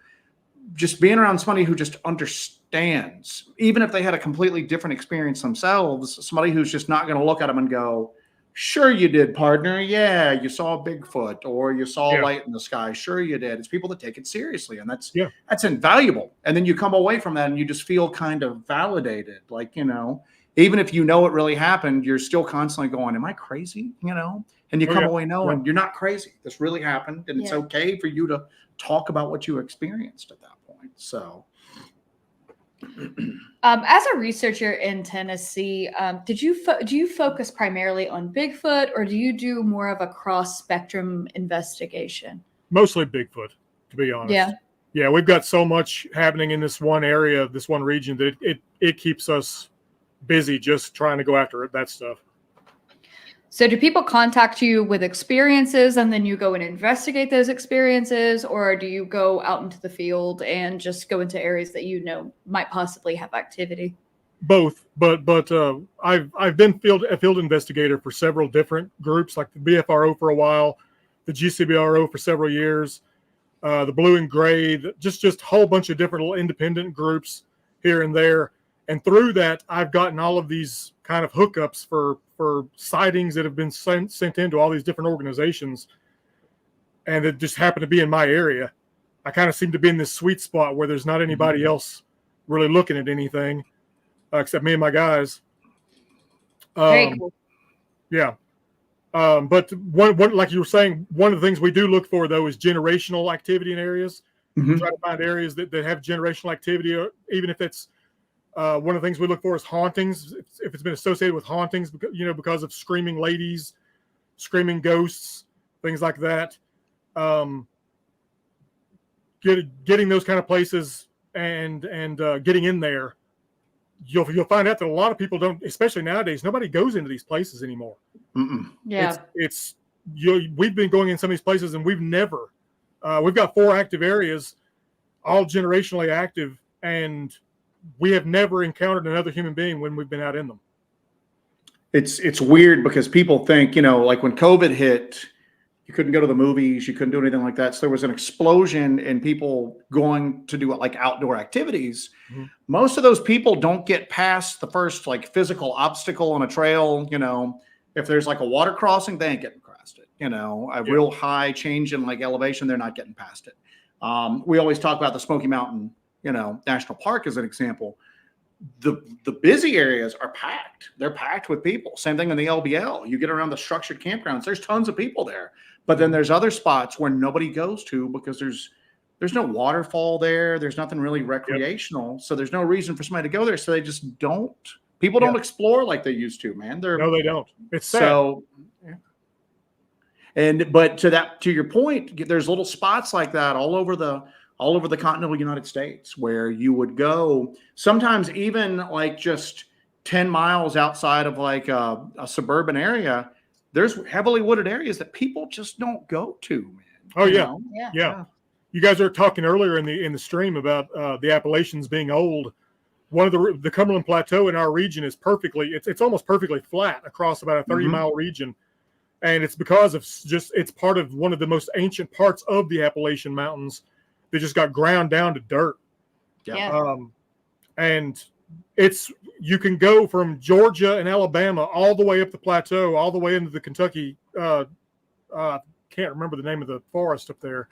just being around somebody who just understands, even if they had a completely different experience themselves, somebody who's just not going to look at them and go, sure you did, partner. Yeah, you saw a Bigfoot or you saw a light in the sky. Sure you did. It's people that take it seriously, and that's invaluable. And then you come away from that and you just feel kind of validated. Like, even if it really happened, you're still constantly going, am I crazy? And you come away knowing you're not crazy. This really happened, and it's okay for you to talk about what you experienced at that point. So as a researcher in Tennessee, do you focus primarily on Bigfoot, or do you do more of a cross spectrum investigation? Mostly Bigfoot, to be honest. Yeah, we've got so much happening in this one area, this one region, that it it keeps us busy just trying to go after that stuff. So do people contact you with experiences and then you go and investigate those experiences, or do you go out into the field and just go into areas that you know might possibly have activity? Both, but I've been a field investigator for several different groups, like the BFRO for a while, the GCBRO for several years, the Blue and Gray, just a whole bunch of different little independent groups here and there. And through that, I've gotten all of these kind of hookups for sightings that have been sent into all these different organizations, and it just happened to be in my area. I kind of seem to be in this sweet spot where there's not anybody else really looking at anything except me and my guys. Very cool. Yeah. But one, like you were saying, one of the things we do look for, though, is generational activity in areas. Mhm. Try to find areas that have generational activity, or even if it's one of the things we look for is hauntings. If it's been associated with hauntings, because of screaming ladies, screaming ghosts, things like that. Getting those kind of places and getting in there, you'll find out that a lot of people don't, especially nowadays, nobody goes into these places anymore. Mm-mm. Yeah. We've been going in some of these places and we've got 4 active areas, all generationally active, and we have never encountered another human being when we've been out in them. It's weird because people think, like when COVID hit, you couldn't go to the movies, you couldn't do anything like that. So there was an explosion in people going to do like outdoor activities. Mm-hmm. Most of those people don't get past the first like physical obstacle on a trail. If there's like a water crossing, they ain't getting past it. Real high change in like elevation, they're not getting past it. We always talk about the Smoky Mountain, National Park as an example. The busy areas are packed. They're packed with people. Same thing in the LBL. You get around the structured campgrounds, there's tons of people there. But then there's other spots where nobody goes to because there's no waterfall there. There's nothing really recreational. Yep. So there's no reason for somebody to go there. So they just don't. People don't explore like they used to, man. No, they don't. It's sad. So, but to your point, there's little spots like that all over the continental United States where you would go, sometimes even like just 10 miles outside of like a suburban area. There's heavily wooded areas that people just don't go to, man. Oh yeah. You guys were talking earlier in the stream about the Appalachians being old. One of the Cumberland Plateau in our region is it's almost perfectly flat across about a 30-mile region. And it's because of it's part of one of the most ancient parts of the Appalachian Mountains. They just got ground down to dirt. Yeah. And you can go from Georgia and Alabama all the way up the plateau, all the way into the Kentucky. Can't remember the name of the forest up there.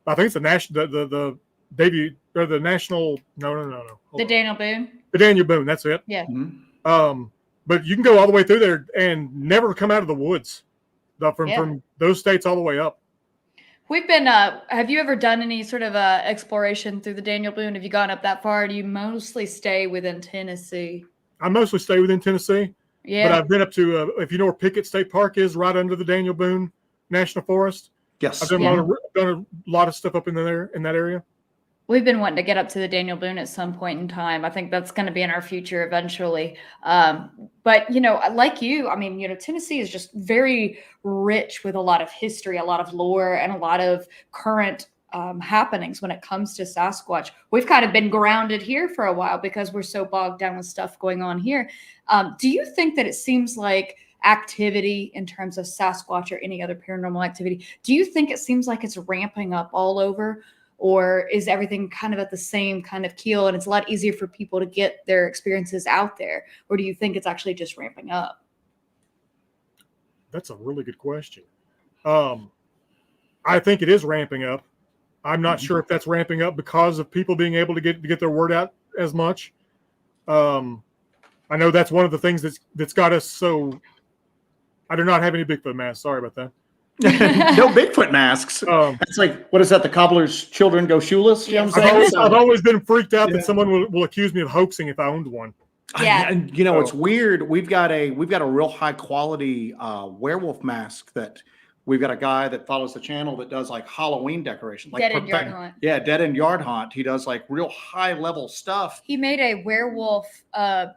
I think it's the national, the national. No. The Daniel Boone. The Daniel Boone. That's it. Yeah. Mm-hmm. But you can go all the way through there and never come out of the woods, from those states all the way up. We've been, have you ever done any sort of exploration through the Daniel Boone? Have you gone up that far? Or do you mostly stay within Tennessee? I mostly stay within Tennessee. Yeah. But I've been up to, if you know where Pickett State Park is, right under the Daniel Boone National Forest. Yes. I've done a lot of stuff up in that area. We've been wanting to get up to the Daniel Boone at some point in time. I think that's going to be in our future eventually. But, like you, Tennessee is just very rich with a lot of history, a lot of lore, and a lot of current happenings when it comes to Sasquatch. We've kind of been grounded here for a while because we're so bogged down with stuff going on here. Do you think that it seems like activity in terms of Sasquatch or any other paranormal activity, do you think it seems like it's ramping up all over? Or is everything kind of at the same kind of keel and it's a lot easier for people to get their experiences out there? Or do you think it's actually just ramping up? That's a really good question. I think it is ramping up. I'm not sure if that's ramping up because of people being able to get their word out as much. I know that's one of the things that's got us so. I do not have any Bigfoot masks. Sorry about that. No Bigfoot masks. It's like, what is that? The cobbler's children go shoeless? You know what I'm saying? I've always been freaked out that someone will accuse me of hoaxing if I owned one. Yeah. And it's weird. We've got a real high quality werewolf mask that We've got a guy that follows the channel that does like Halloween decoration, like Dead End Yard Hunt. Yeah, Dead End Yard Hunt. He does like real high level stuff. He made a werewolf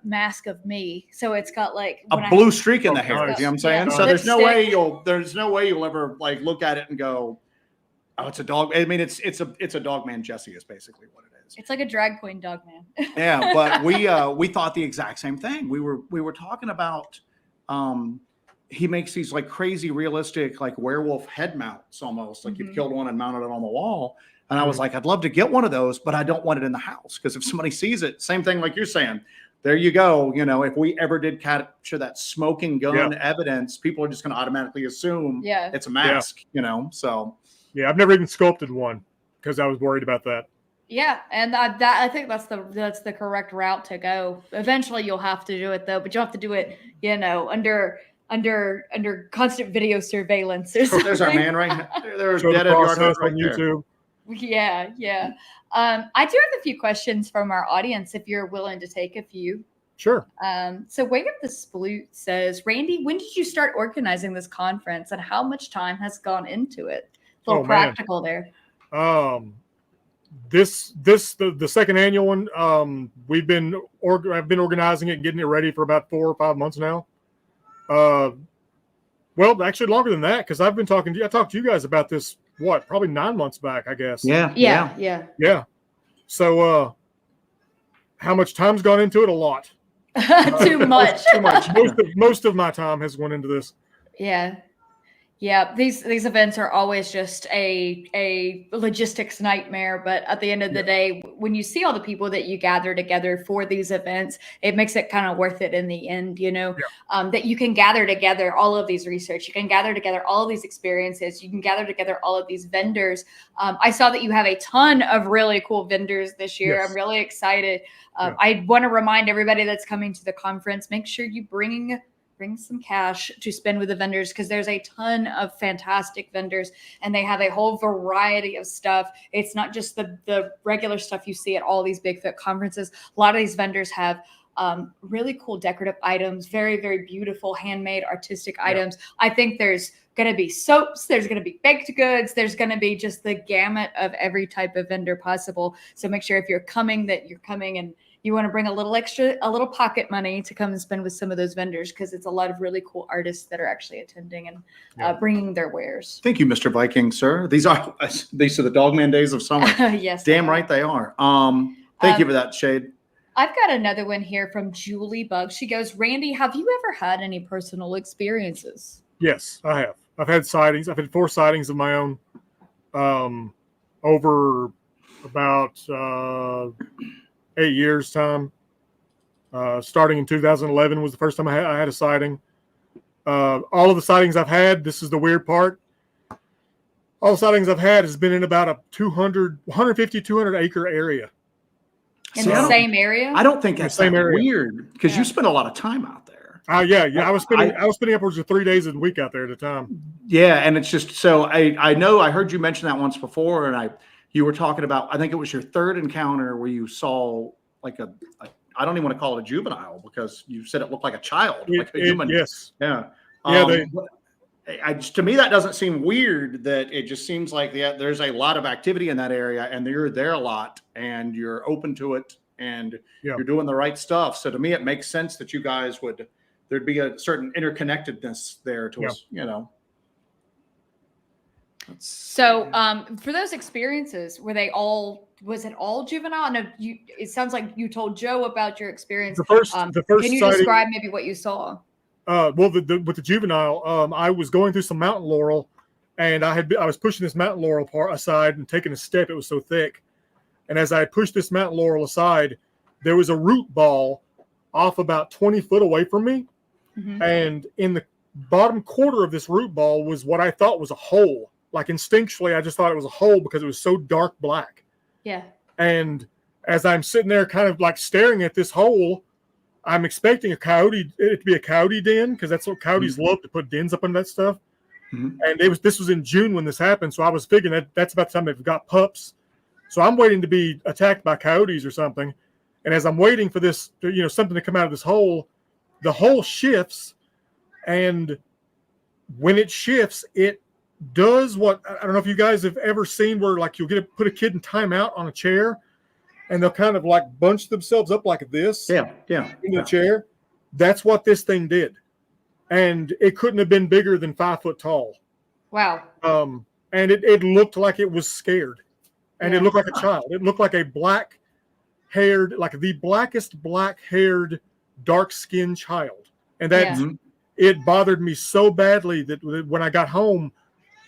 mask of me, so it's got like a blue streak in the hair. nice. You know what I'm saying? Yeah. So there's no Lipstick. way you'll ever like look at it and go, oh, it's a dog. I mean, it's a dog man Jesse is basically what it is. It's like a drag queen dog man. Yeah, but we thought the exact same thing. We were talking about he makes these like crazy realistic like werewolf head mounts almost like you've killed one and mounted it on the wall. And I was like, I'd love to get one of those, but I don't want it in the house because if somebody sees it, same thing like you're saying, there you go. You know, if we ever did capture that smoking gun evidence, people are just going to automatically assume it's a mask, you know? So yeah, I've never even sculpted one because I was worried about that. Yeah, and I think that's the correct route to go. Eventually, you'll have to do it though, but you'll have to do it, you know, under constant video surveillance. There's our man right now. There's Show Dead the End Yard process Hunt on right YouTube. Yeah, yeah. I do have a few questions from our audience if you're willing to take a few. Sure. So Wake Up the Sploot says, Randy, when did you start organizing this conference and how much time has gone into it? A little practical there. The second annual one, I've been organizing it and getting it ready for about 4 or 5 months now. Well, actually longer than that, because I talked to you guys about this, probably 9 months back, I guess. Yeah. So how much time's gone into it? A lot. Too much. Most of my time has gone into this. Yeah, these events are always just a logistics nightmare. But at the end of the day, when you see all the people that you gather together for these events, it makes it kind of worth it in the end, you know, that you can gather together all of these research. You can gather together all of these experiences. You can gather together all of these vendors. I saw that you have a ton of really cool vendors this year. Yes. I'm really excited. I want to remind everybody that's coming to the conference, make sure you bring some cash to spend with the vendors because there's a ton of fantastic vendors and they have a whole variety of stuff. It's not just the regular stuff you see at all these Bigfoot conferences. A lot of these vendors have really cool decorative items, very, very beautiful handmade artistic items. I think there's going to be soaps, there's going to be baked goods, there's going to be just the gamut of every type of vendor possible. So make sure if you're coming that you're coming and you want to bring a little pocket money to come and spend with some of those vendors because it's a lot of really cool artists that are actually attending and bringing their wares. Thank you, Mr. Viking, sir. These are the Dogman days of summer. Yes. Damn right they are. Thank you for that, Shade. I've got another one here from Julie Bug. She goes, Randy, have you ever had any personal experiences? Yes, I have. I've had sightings. I've had 4 sightings of my own over about 8 years time. Starting in 2011 was the first time I had a sighting. All of the sightings I've had, this is the weird part. All the sightings I've had has been in about a 150, 200 acre area. In the same area? I don't think that's same area. Weird because you spend a lot of time out there. Yeah. I was spending upwards of 3 days a week out there at a time. Yeah, and it's just so I know I heard you mention that once before, and you were talking about, I think it was your third encounter where you saw like I don't even want to call it a juvenile because you said it looked like a child, like a human. Yes. Yeah. Yeah. To me, that doesn't seem weird. That it just seems like there's a lot of activity in that area and you're there a lot and you're open to it and you're doing the right stuff. So to me, it makes sense that you guys there'd be a certain interconnectedness there to us, you know. So for those experiences, was it all juvenile? No, it sounds like you told Joe about your experience. The first can you sighting, describe maybe what you saw? Well, with the juvenile, I was going through some mountain laurel, and I was pushing this mountain laurel part aside and taking a step. It was so thick, and as I pushed this mountain laurel aside, there was a root ball off about 20 foot away from me, and in the bottom quarter of this root ball was what I thought was a hole. Like instinctually, I just thought it was a hole because it was so dark black. Yeah. And as I'm sitting there, kind of like staring at this hole, I'm expecting it to be a coyote den because that's what coyotes love, to put dens up on that stuff. And this was in June when this happened, so I was figuring that's about the time they've got pups. So I'm waiting to be attacked by coyotes or something. And as I'm waiting for this, something to come out of this hole, the hole shifts, and when it shifts, it does what I don't know if you guys have ever seen where like you'll put a kid in timeout on a chair and they'll kind of like bunch themselves up like this Yeah. in the chair. That's what this thing did. And it couldn't have been bigger than 5 foot tall. Wow. And it looked like it was scared. And Yeah. it looked like a child. It looked like a black-haired, like the blackest black-haired, dark-skinned child. And that it bothered me so badly that when I got home,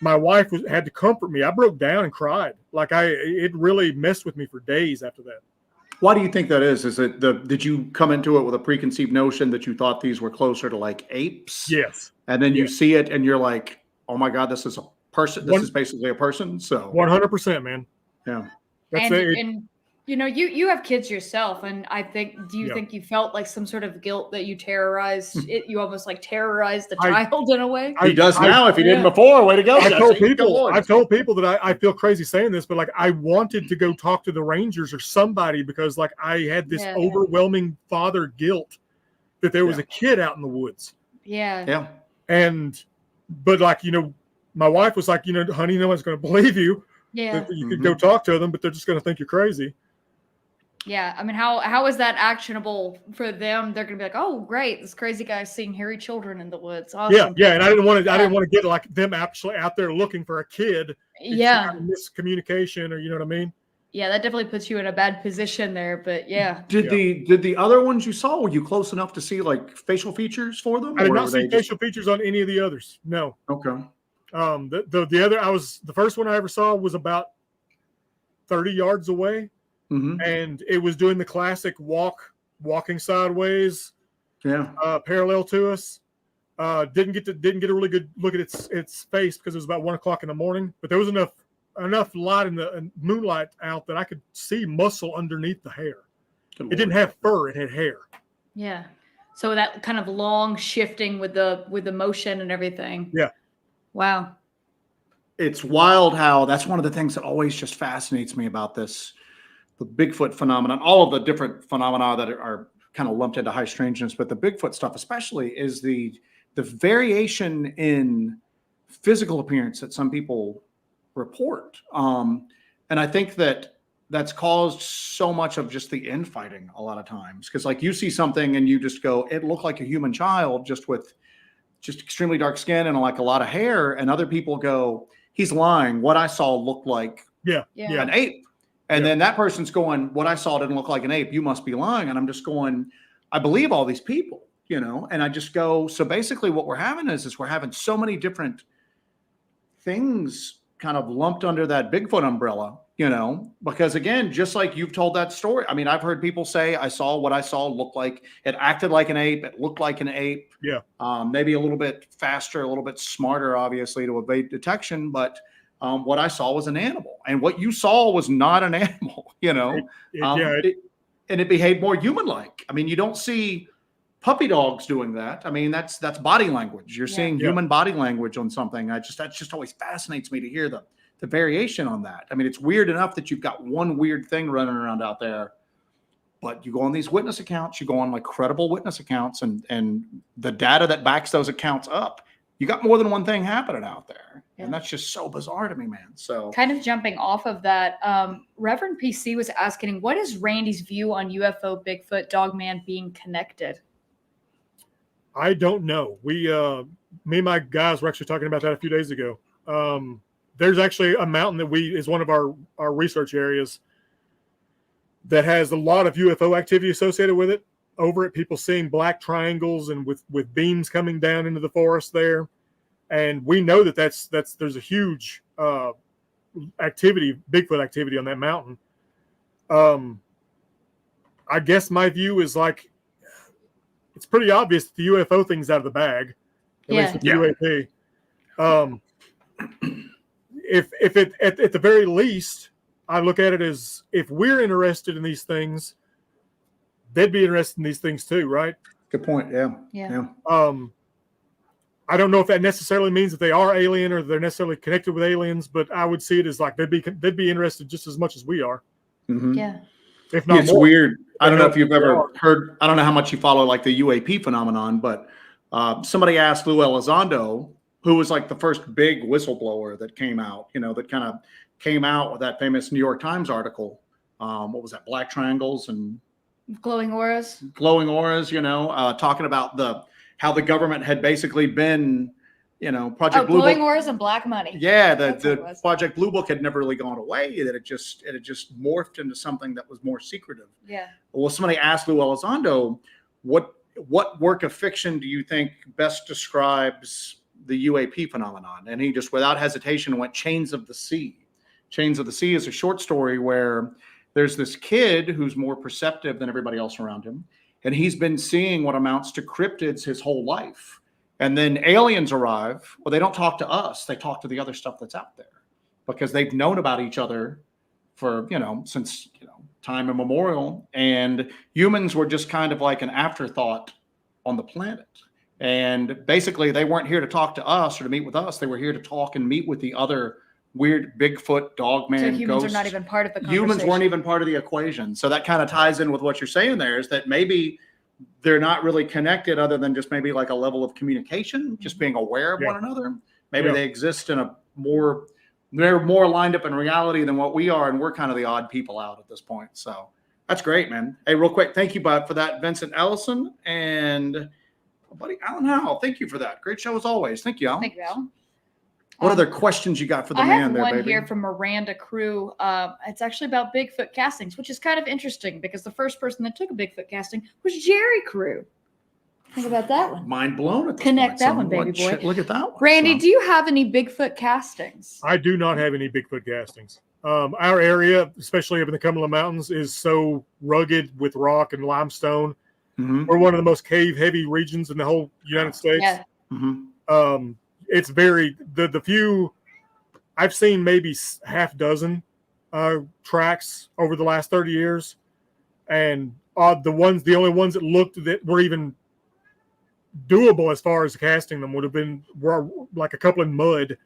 my wife had to comfort me. I broke down and cried. Like it really messed with me for days after that. Why do you think that is? Is it did you come into it with a preconceived notion that you thought these were closer to like apes? Yes. And then you see it and you're like, oh my God, this is a person. This is basically a person. So 100%, man. Yeah. And you know, you have kids yourself, and I think, do you think you felt like some sort of guilt that you terrorized it? You almost like terrorized the child in a way. He does now. If he didn't before, way to go. I've told people that I feel crazy saying this, but like I wanted to go talk to the Rangers or somebody because like I had this overwhelming father guilt that there was a kid out in the woods. Yeah. But like, you know, my wife was like, you know, honey, no one's going to believe you. Yeah. You could go talk to them, but they're just going to think you're crazy. Yeah, I mean, how is that actionable for them? They're gonna be like, "Oh, great, this crazy guy's seeing hairy children in the woods." Awesome. Yeah, and I didn't want to get like them actually out there looking for a kid. Yeah, miscommunication, or you know what I mean. Yeah, that definitely puts you in a bad position there. But yeah, did the other ones you saw, were you close enough to see like facial features for them? I did not see facial features on any of the others. No. Okay. The other the first one I ever saw was about 30 yards away. And it was doing the classic walking sideways, parallel to us. Didn't get a really good look at its face because it was about 1 o'clock in the morning. But there was enough light in the moonlight out that I could see muscle underneath the hair. It didn't have fur; it had hair. Yeah. So that kind of long shifting with the motion and everything. Yeah. Wow. It's wild how that's one of the things that always just fascinates me about this. The Bigfoot phenomenon, all of the different phenomena that are kind of lumped into high strangeness, but the Bigfoot stuff especially is the variation in physical appearance that some people report. And I think that's caused so much of just the infighting a lot of times. Because like you see something and you just go, it looked like a human child just with just extremely dark skin and like a lot of hair. And other people go, he's lying. What I saw looked like an ape. And then that person's going, what I saw didn't look like an ape. You must be lying. And I'm just going, I believe all these people, you know, and I just go, so basically what we're having is we're having so many different things kind of lumped under that Bigfoot umbrella, you know, because again, just like you've told that story. I mean, I've heard people say, I saw what I saw looked like, it acted like an ape. It looked like an ape. Yeah. Maybe a little bit faster, a little bit smarter, obviously, to evade detection. But what I saw was an animal, and what you saw was not an animal, you know, and it behaved more human-like. I mean, you don't see puppy dogs doing that. I mean, that's body language. You're seeing human body language on something. That just always fascinates me to hear the variation on that. I mean, it's weird enough that you've got one weird thing running around out there, but you go on these witness accounts, you go on like credible witness accounts, and the data that backs those accounts up, you got more than one thing happening out there. And that's just so bizarre to me, man. So kind of jumping off of that, Reverend PC was asking, what is Randy's view on UFO, Bigfoot, Dogman being connected? I don't know. Me and my guys were actually talking about that a few days ago. There's actually a mountain that is one of our research areas that has a lot of UFO activity associated with it. Over it, people seeing black triangles and with beams coming down into the forest there. And we know that there's a huge activity, Bigfoot activity on that mountain. I guess my view is like, it's pretty obvious that the UFO thing's out of the bag, at least with the UAP. If it at the very least, I look at it as if we're interested in these things, they'd be interested in these things too, right? Good point. Yeah. I don't know if that necessarily means that they are alien or they're necessarily connected with aliens, but I would see it as like they'd be interested just as much as we are. Mm-hmm. Yeah. If not it's more. Weird. I don't know if you've ever heard, I don't know how much you follow like the UAP phenomenon, but somebody asked Lou Elizondo who was like the first big whistleblower that came out, that kind of came out with that famous New York Times article. What was that? Black triangles and glowing auras, talking about how the government had basically been, Project Blue glowing Book. auras and black money. Yeah, the Project Blue Book had never really gone away. That it had just morphed into something that was more secretive. Yeah. Well, somebody asked Lou Elizondo, what work of fiction do you think best describes the UAP phenomenon? And he just, without hesitation, went Chains of the Sea. Chains of the Sea is a short story where there's this kid who's more perceptive than everybody else around him, and he's been seeing what amounts to cryptids his whole life. And then aliens arrive. Well, they don't talk to us. They talk to the other stuff that's out there because they've known about each other for, since, time immemorial. And humans were just kind of like an afterthought on the planet. And basically, they weren't here to talk to us or to meet with us. They were here to talk and meet with the other weird Bigfoot, Dogman, so humans ghosts. are not even part of the conversation. Humans weren't even part of the equation. So that kind of ties in with what you're saying there, is that maybe they're not really connected other than just maybe like a level of communication, just being aware of one another. Maybe they exist in they're more lined up in reality than what we are, and we're kind of the odd people out at this point. So that's great, man. Hey, real quick, thank you, bud, for that, Vincent Ellison and buddy Alan Howell. Thank you for that. Great show as always. Thank you, Alan. Thank you, Alan. What other questions you got for the I man have there, one baby? here from Miranda Crew. It's actually about Bigfoot castings, which is kind of interesting because the first person that took a Bigfoot casting was Jerry Crew. Think about that one. Mind blown at this Connect point. that one, baby boy. Look at that one. Randy, do you have any Bigfoot castings? I do not have any Bigfoot castings. Our area, especially up in the Cumberland Mountains, is so rugged with rock and limestone. Mm-hmm. We're one of the most cave-heavy regions in the whole United States. Yeah. Mm-hmm. It's very the few I've seen, maybe half dozen tracks over the last 30 years, and the only ones that looked that were even doable as far as casting them were like a couple in mud.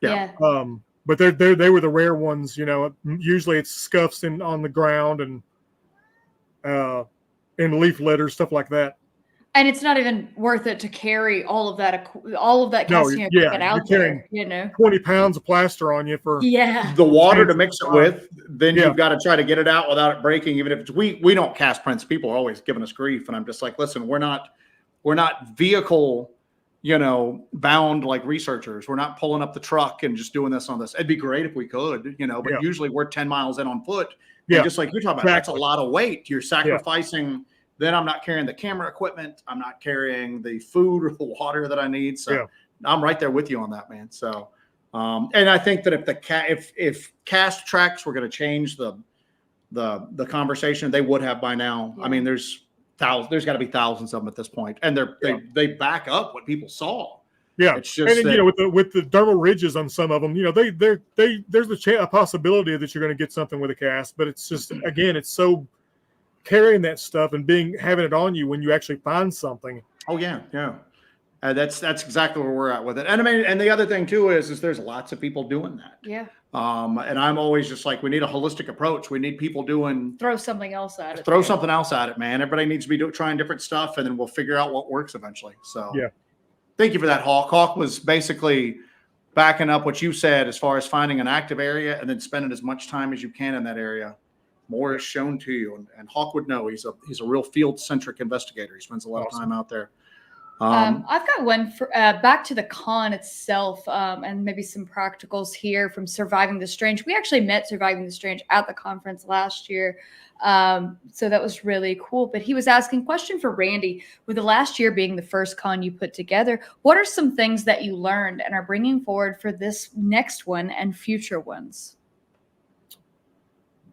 Yeah. But they were the rare ones. Usually it's scuffs on the ground and in leaf litter, stuff like that. And it's not even worth it to carry all of that casting you're out carrying there. 20 pounds of plaster on you for the water to mix it with. Then Yeah. you've got to try to get it out without it breaking. Even if we don't cast prints, people are always giving us grief, and I'm just like, listen, we're not vehicle, bound like researchers. We're not pulling up the truck and just doing this on this. It'd be great if we could, but usually we're 10 miles in on foot. Yeah. And just like you're talking about, that's a Exactly. lot of weight. You're sacrificing. Then I'm not carrying the camera equipment. I'm not carrying the food or the water that I need. So I'm right there with you on that, man. So, and I think that if cast tracks were going to change the conversation, they would have by now. Yeah. I mean, there's got to be thousands of them at this point, and they back up what people saw. Yeah, it's just with the dermal ridges on some of them, there's a possibility that you're going to get something with a cast, but it's just again, it's so carrying that stuff and having it on you when you actually find something. Oh yeah. That's exactly where we're at with it. And I mean, and the other thing too is there's lots of people doing that. Yeah. And I'm always just like, we need a holistic approach. We need people throw something else at it. Throw something else at it, man. Everybody needs to be trying different stuff, and then we'll figure out what works eventually. So yeah. Thank you for that, Hawk. Hawk was basically backing up what you said as far as finding an active area and then spending as much time as you can in that area. More is shown to you, and Hawk would know. He's a real field-centric investigator. He spends a lot of time out there. I've got one for back to the con itself, and maybe some practicals here from Surviving the Strange. We actually met Surviving the Strange at the conference last year, so that was really cool. But he was asking, question for Randy, with the last year being the first con you put together, what are some things that you learned and are bringing forward for this next one and future ones?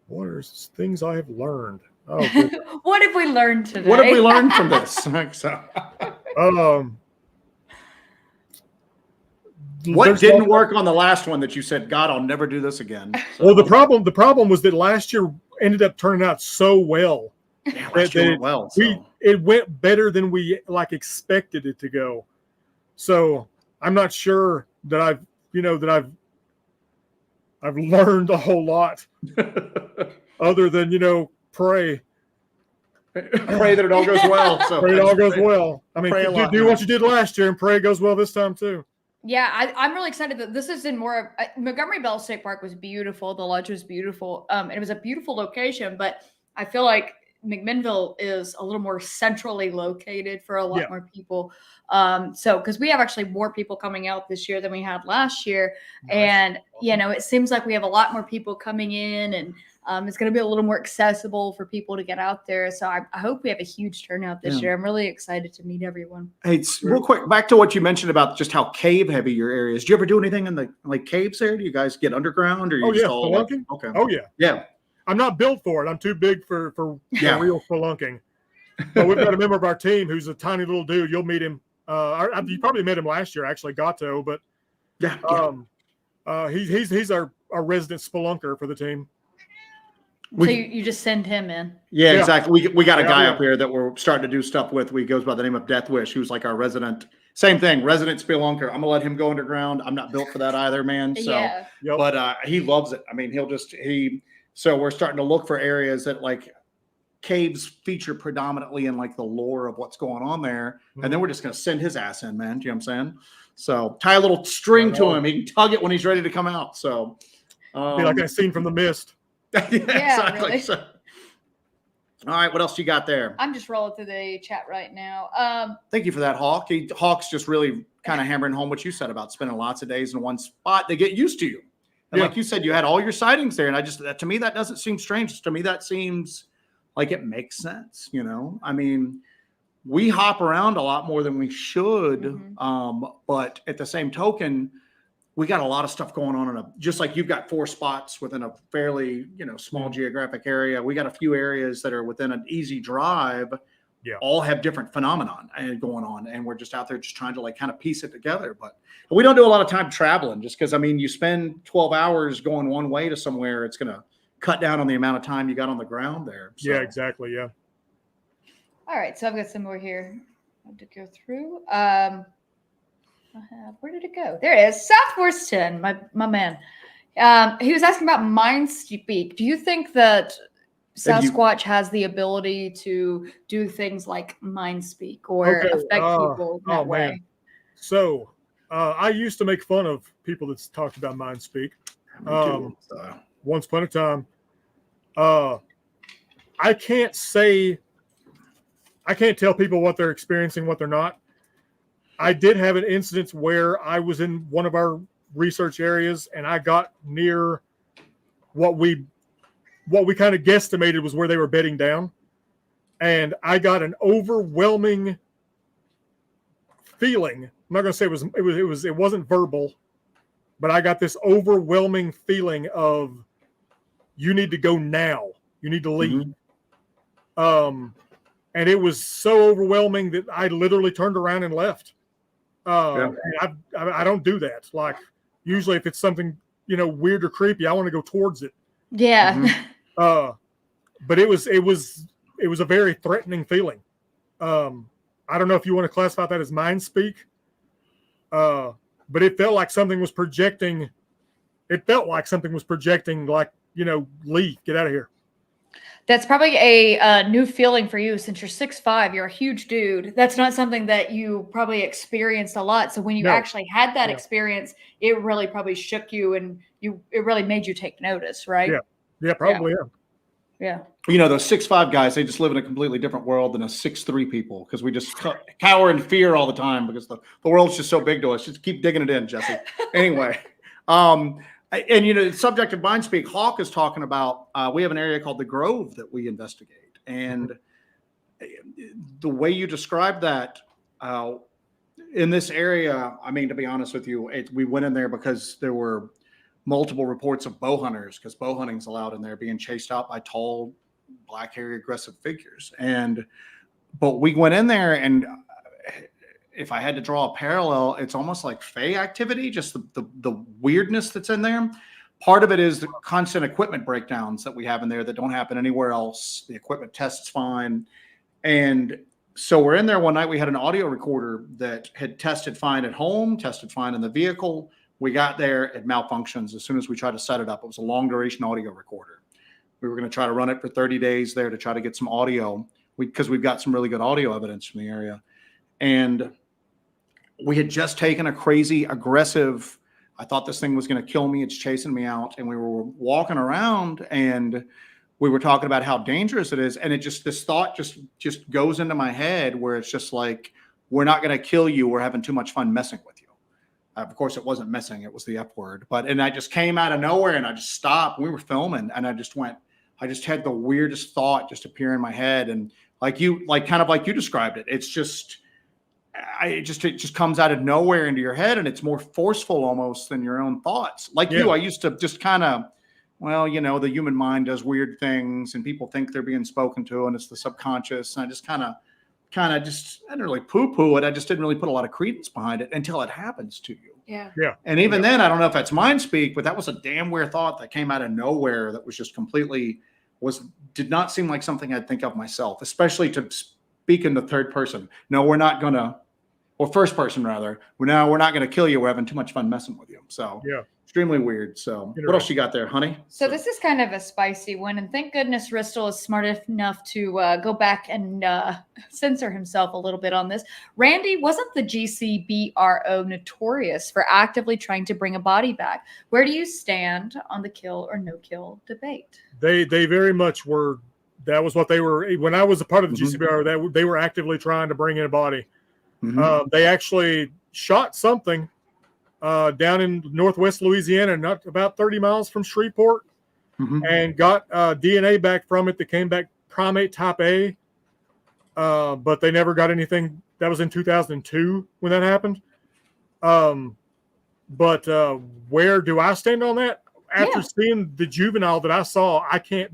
What are things I have learned? Oh, what have we learned today? What have we learned from this? What didn't work on the last one that you said, God, I'll never do this again? So. Well, the problem was that last year ended up turning out so well. Yeah, last year went well. So. It went better than we expected it to go. So I'm not sure that I've learned a whole lot other than, pray that it all goes well. So pray it all goes well. I mean, do what you did last year and pray it goes well this time too. Yeah, I'm really excited that this is in more of Montgomery Bell State Park was beautiful. The lodge was beautiful. It was a beautiful location, but I feel like McMinnville is a little more centrally located for a lot more people. So because we have actually more people coming out this year than we had last year, and it seems like we have a lot more people coming in, and it's going to be a little more accessible for people to get out there. So I hope we have a huge turnout this year. I'm really excited to meet everyone. Hey, real quick, back to what you mentioned about just how cave heavy your area is. Do you ever do anything in the caves there? Do you guys get underground or you just all spelunking? Okay. Oh yeah. Yeah. I'm not built for it. I'm too big for real spelunking. But we've got a member of our team who's a tiny little dude. You'll meet him. You probably met him last year, actually, Gato. But he's our resident spelunker for the team. So you just send him in. Yeah, exactly. We got a guy up here that we're starting to do stuff with. He goes by the name of Death Wish, who's like our resident. Same thing, resident spelunker. I'm gonna let him go underground. I'm not built for that either, man. So, but he loves it. I mean, So we're starting to look for areas that like caves feature predominantly in like the lore of what's going on there. And then we're just going to send his ass in, man. Do you know what I'm saying? So tie a little string to him. He can tug it when he's ready to come out. So be like that scene from The Mist. Exactly. Really. So, all right. What else you got there? I'm just rolling through the chat right now. Thank you for that, Hawk. Hawk's just really kind of hammering home what you said about spending lots of days in one spot. They get used to you. And like you said, you had all your sightings there. And to me, that doesn't seem strange. To me, that seems like it makes sense. I mean, we hop around a lot more than we should. But at the same token, we got a lot of stuff going on just like you've got 4 spots within a fairly, small geographic area. We got a few areas that are within an easy drive. All have different phenomenon going on. And we're just out there just trying to like kind of piece it together. But we don't do a lot of time traveling just because, I mean, you spend 12 hours going one way to somewhere, it's going to cut down on the amount of time you got on the ground there. So. Yeah, exactly. Yeah. All right. So I've got some more here to go through. Where did it go? There it is. South Worston, my man. He was asking about mind speak. Do you think that Sasquatch has the ability to do things like mind speak or affect people that way? Man. So I used to make fun of people that talked about mind speak. Once upon a time. I can't tell people what they're experiencing, what they're not. I did have an instance where I was in one of our research areas and I got near what we kind of guesstimated was where they were bedding down. And I got an overwhelming feeling. I'm not going to say it wasn't verbal, but I got this overwhelming feeling of you need to go now. You need to leave. And it was so overwhelming that I literally turned around and left. And I don't do that. Like usually if it's something, weird or creepy, I want to go towards it. Yeah. But it was a very threatening feeling. I don't know if you want to classify that as mind speak. But it felt like something was projecting. It felt like something was projecting like, leave, get out of here. That's probably a new feeling for you since you're 6'5". You're a huge dude. That's not something that you probably experienced a lot. So when you actually had that experience, it really probably shook you and it really made you take notice, right? Yeah, probably. Yeah. Those 6'5" guys, they just live in a completely different world than a 6'3" people because we just cower in fear all the time because the world's just so big to us. Just keep digging it in, Jesse. Anyway, and the subject of mind speak, Hawk is talking about. We have an area called the Grove that we investigate, and the way you describe that in this area, I mean, to be honest with you, we went in there because there were multiple reports of bow hunters because bow hunting's allowed in there, being chased out by tall, black, hairy, aggressive figures. But we went in there, and if I had to draw a parallel, it's almost like Fey activity, just the weirdness that's in there. Part of it is the constant equipment breakdowns that we have in there that don't happen anywhere else. The equipment tests fine. And so we're in there one night. We had an audio recorder that had tested fine at home, tested fine in the vehicle. We got there, it malfunctions as soon as we tried to set it up. It was a long duration audio recorder. We were going to try to run it for 30 days there to try to get some audio because we've got some really good audio evidence from the area. And we had just taken a crazy aggressive, I thought this thing was going to kill me. It's chasing me out. And we were walking around and we were talking about how dangerous it is. And it just, this thought just goes into my head where it's just like, we're not going to kill you. We're having too much fun messing with you. Of course, it wasn't messing. It was the F word. And I just came out of nowhere and I just stopped. We were filming and I just had the weirdest thought just appear in my head. And kind of like you described it, it's just, it just comes out of nowhere into your head, and it's more forceful almost than your own thoughts. Like you, I used to just kind of, well, the human mind does weird things and people think they're being spoken to and it's the subconscious. And I just kind of I didn't really poo-poo it. I just didn't really put a lot of credence behind it until it happens to you. Yeah. And even then, I don't know if that's mind speak, but that was a damn weird thought that came out of nowhere that was just completely did not seem like something I'd think of myself, especially to speak in the third person. No, we're not going to, or first person rather. We're not going to kill you. We're having too much fun messing with you. So extremely weird. So what else you got there, honey? So this is kind of a spicy one, and thank goodness Ristel is smart enough to go back and censor himself a little bit on this. Randy, wasn't the GCBRO notorious for actively trying to bring a body back? Where do you stand on the kill or no kill debate? They very much were. That was what they were. When I was a part of the GCBRO, they were actively trying to bring in a body. They actually shot something down in northwest Louisiana, not about 30 miles from Shreveport, and got DNA back from it that came back primate type A, but they never got anything. That was in 2002 when that happened. But where do I stand on that? After seeing the juvenile that I saw, I can't,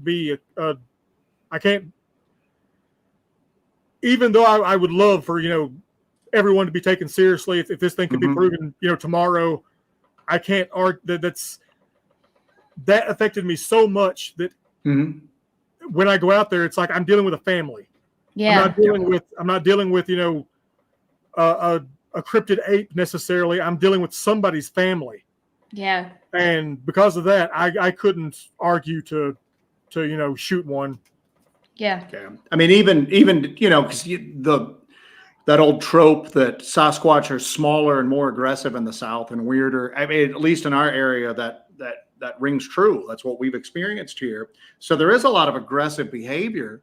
even though I would love for, everyone to be taken seriously. If this thing could be proven, tomorrow, I can't argue that affected me so much that when I go out there, it's like I'm dealing with a family. Yeah. I'm not dealing with, a cryptid ape necessarily. I'm dealing with somebody's family. Yeah. And because of that, I couldn't argue to shoot one. Yeah. Okay. I mean, even because that old trope that Sasquatch are smaller and more aggressive in the South and weirder. I mean, at least in our area, that rings true. That's what we've experienced here. So there is a lot of aggressive behavior.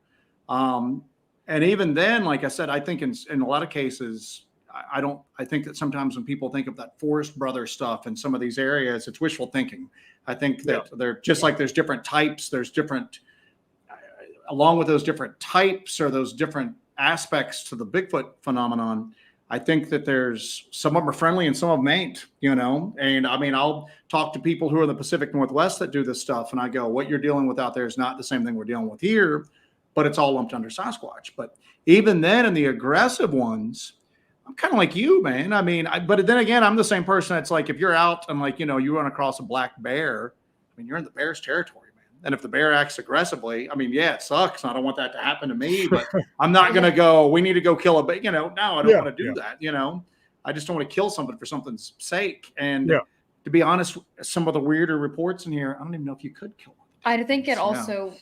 And even then, like I said, I think in a lot of cases, I think that sometimes when people think of that Forest Brother stuff in some of these areas, it's wishful thinking. I think that they're just like there's different types, along with those different types or those different aspects to the Bigfoot phenomenon. I think that there's some of them are friendly and some of them ain't, and I mean, I'll talk to people who are in the Pacific Northwest that do this stuff. And I go, what you're dealing with out there is not the same thing we're dealing with here, but it's all lumped under Sasquatch. But even then in the aggressive ones, I'm kind of like you, man. I mean, but then again, I'm the same person. It's like, if you're out and you run across a black bear, I mean, you're in the bear's territory. And if the bear acts aggressively, I mean, it sucks. I don't want that to happen to me, but I'm not going to go, we need to go kill a bear. No, I don't want to do that. I just don't want to kill somebody for something's sake. And to be honest, some of the weirder reports in here, I don't even know if you could kill one. I think it also,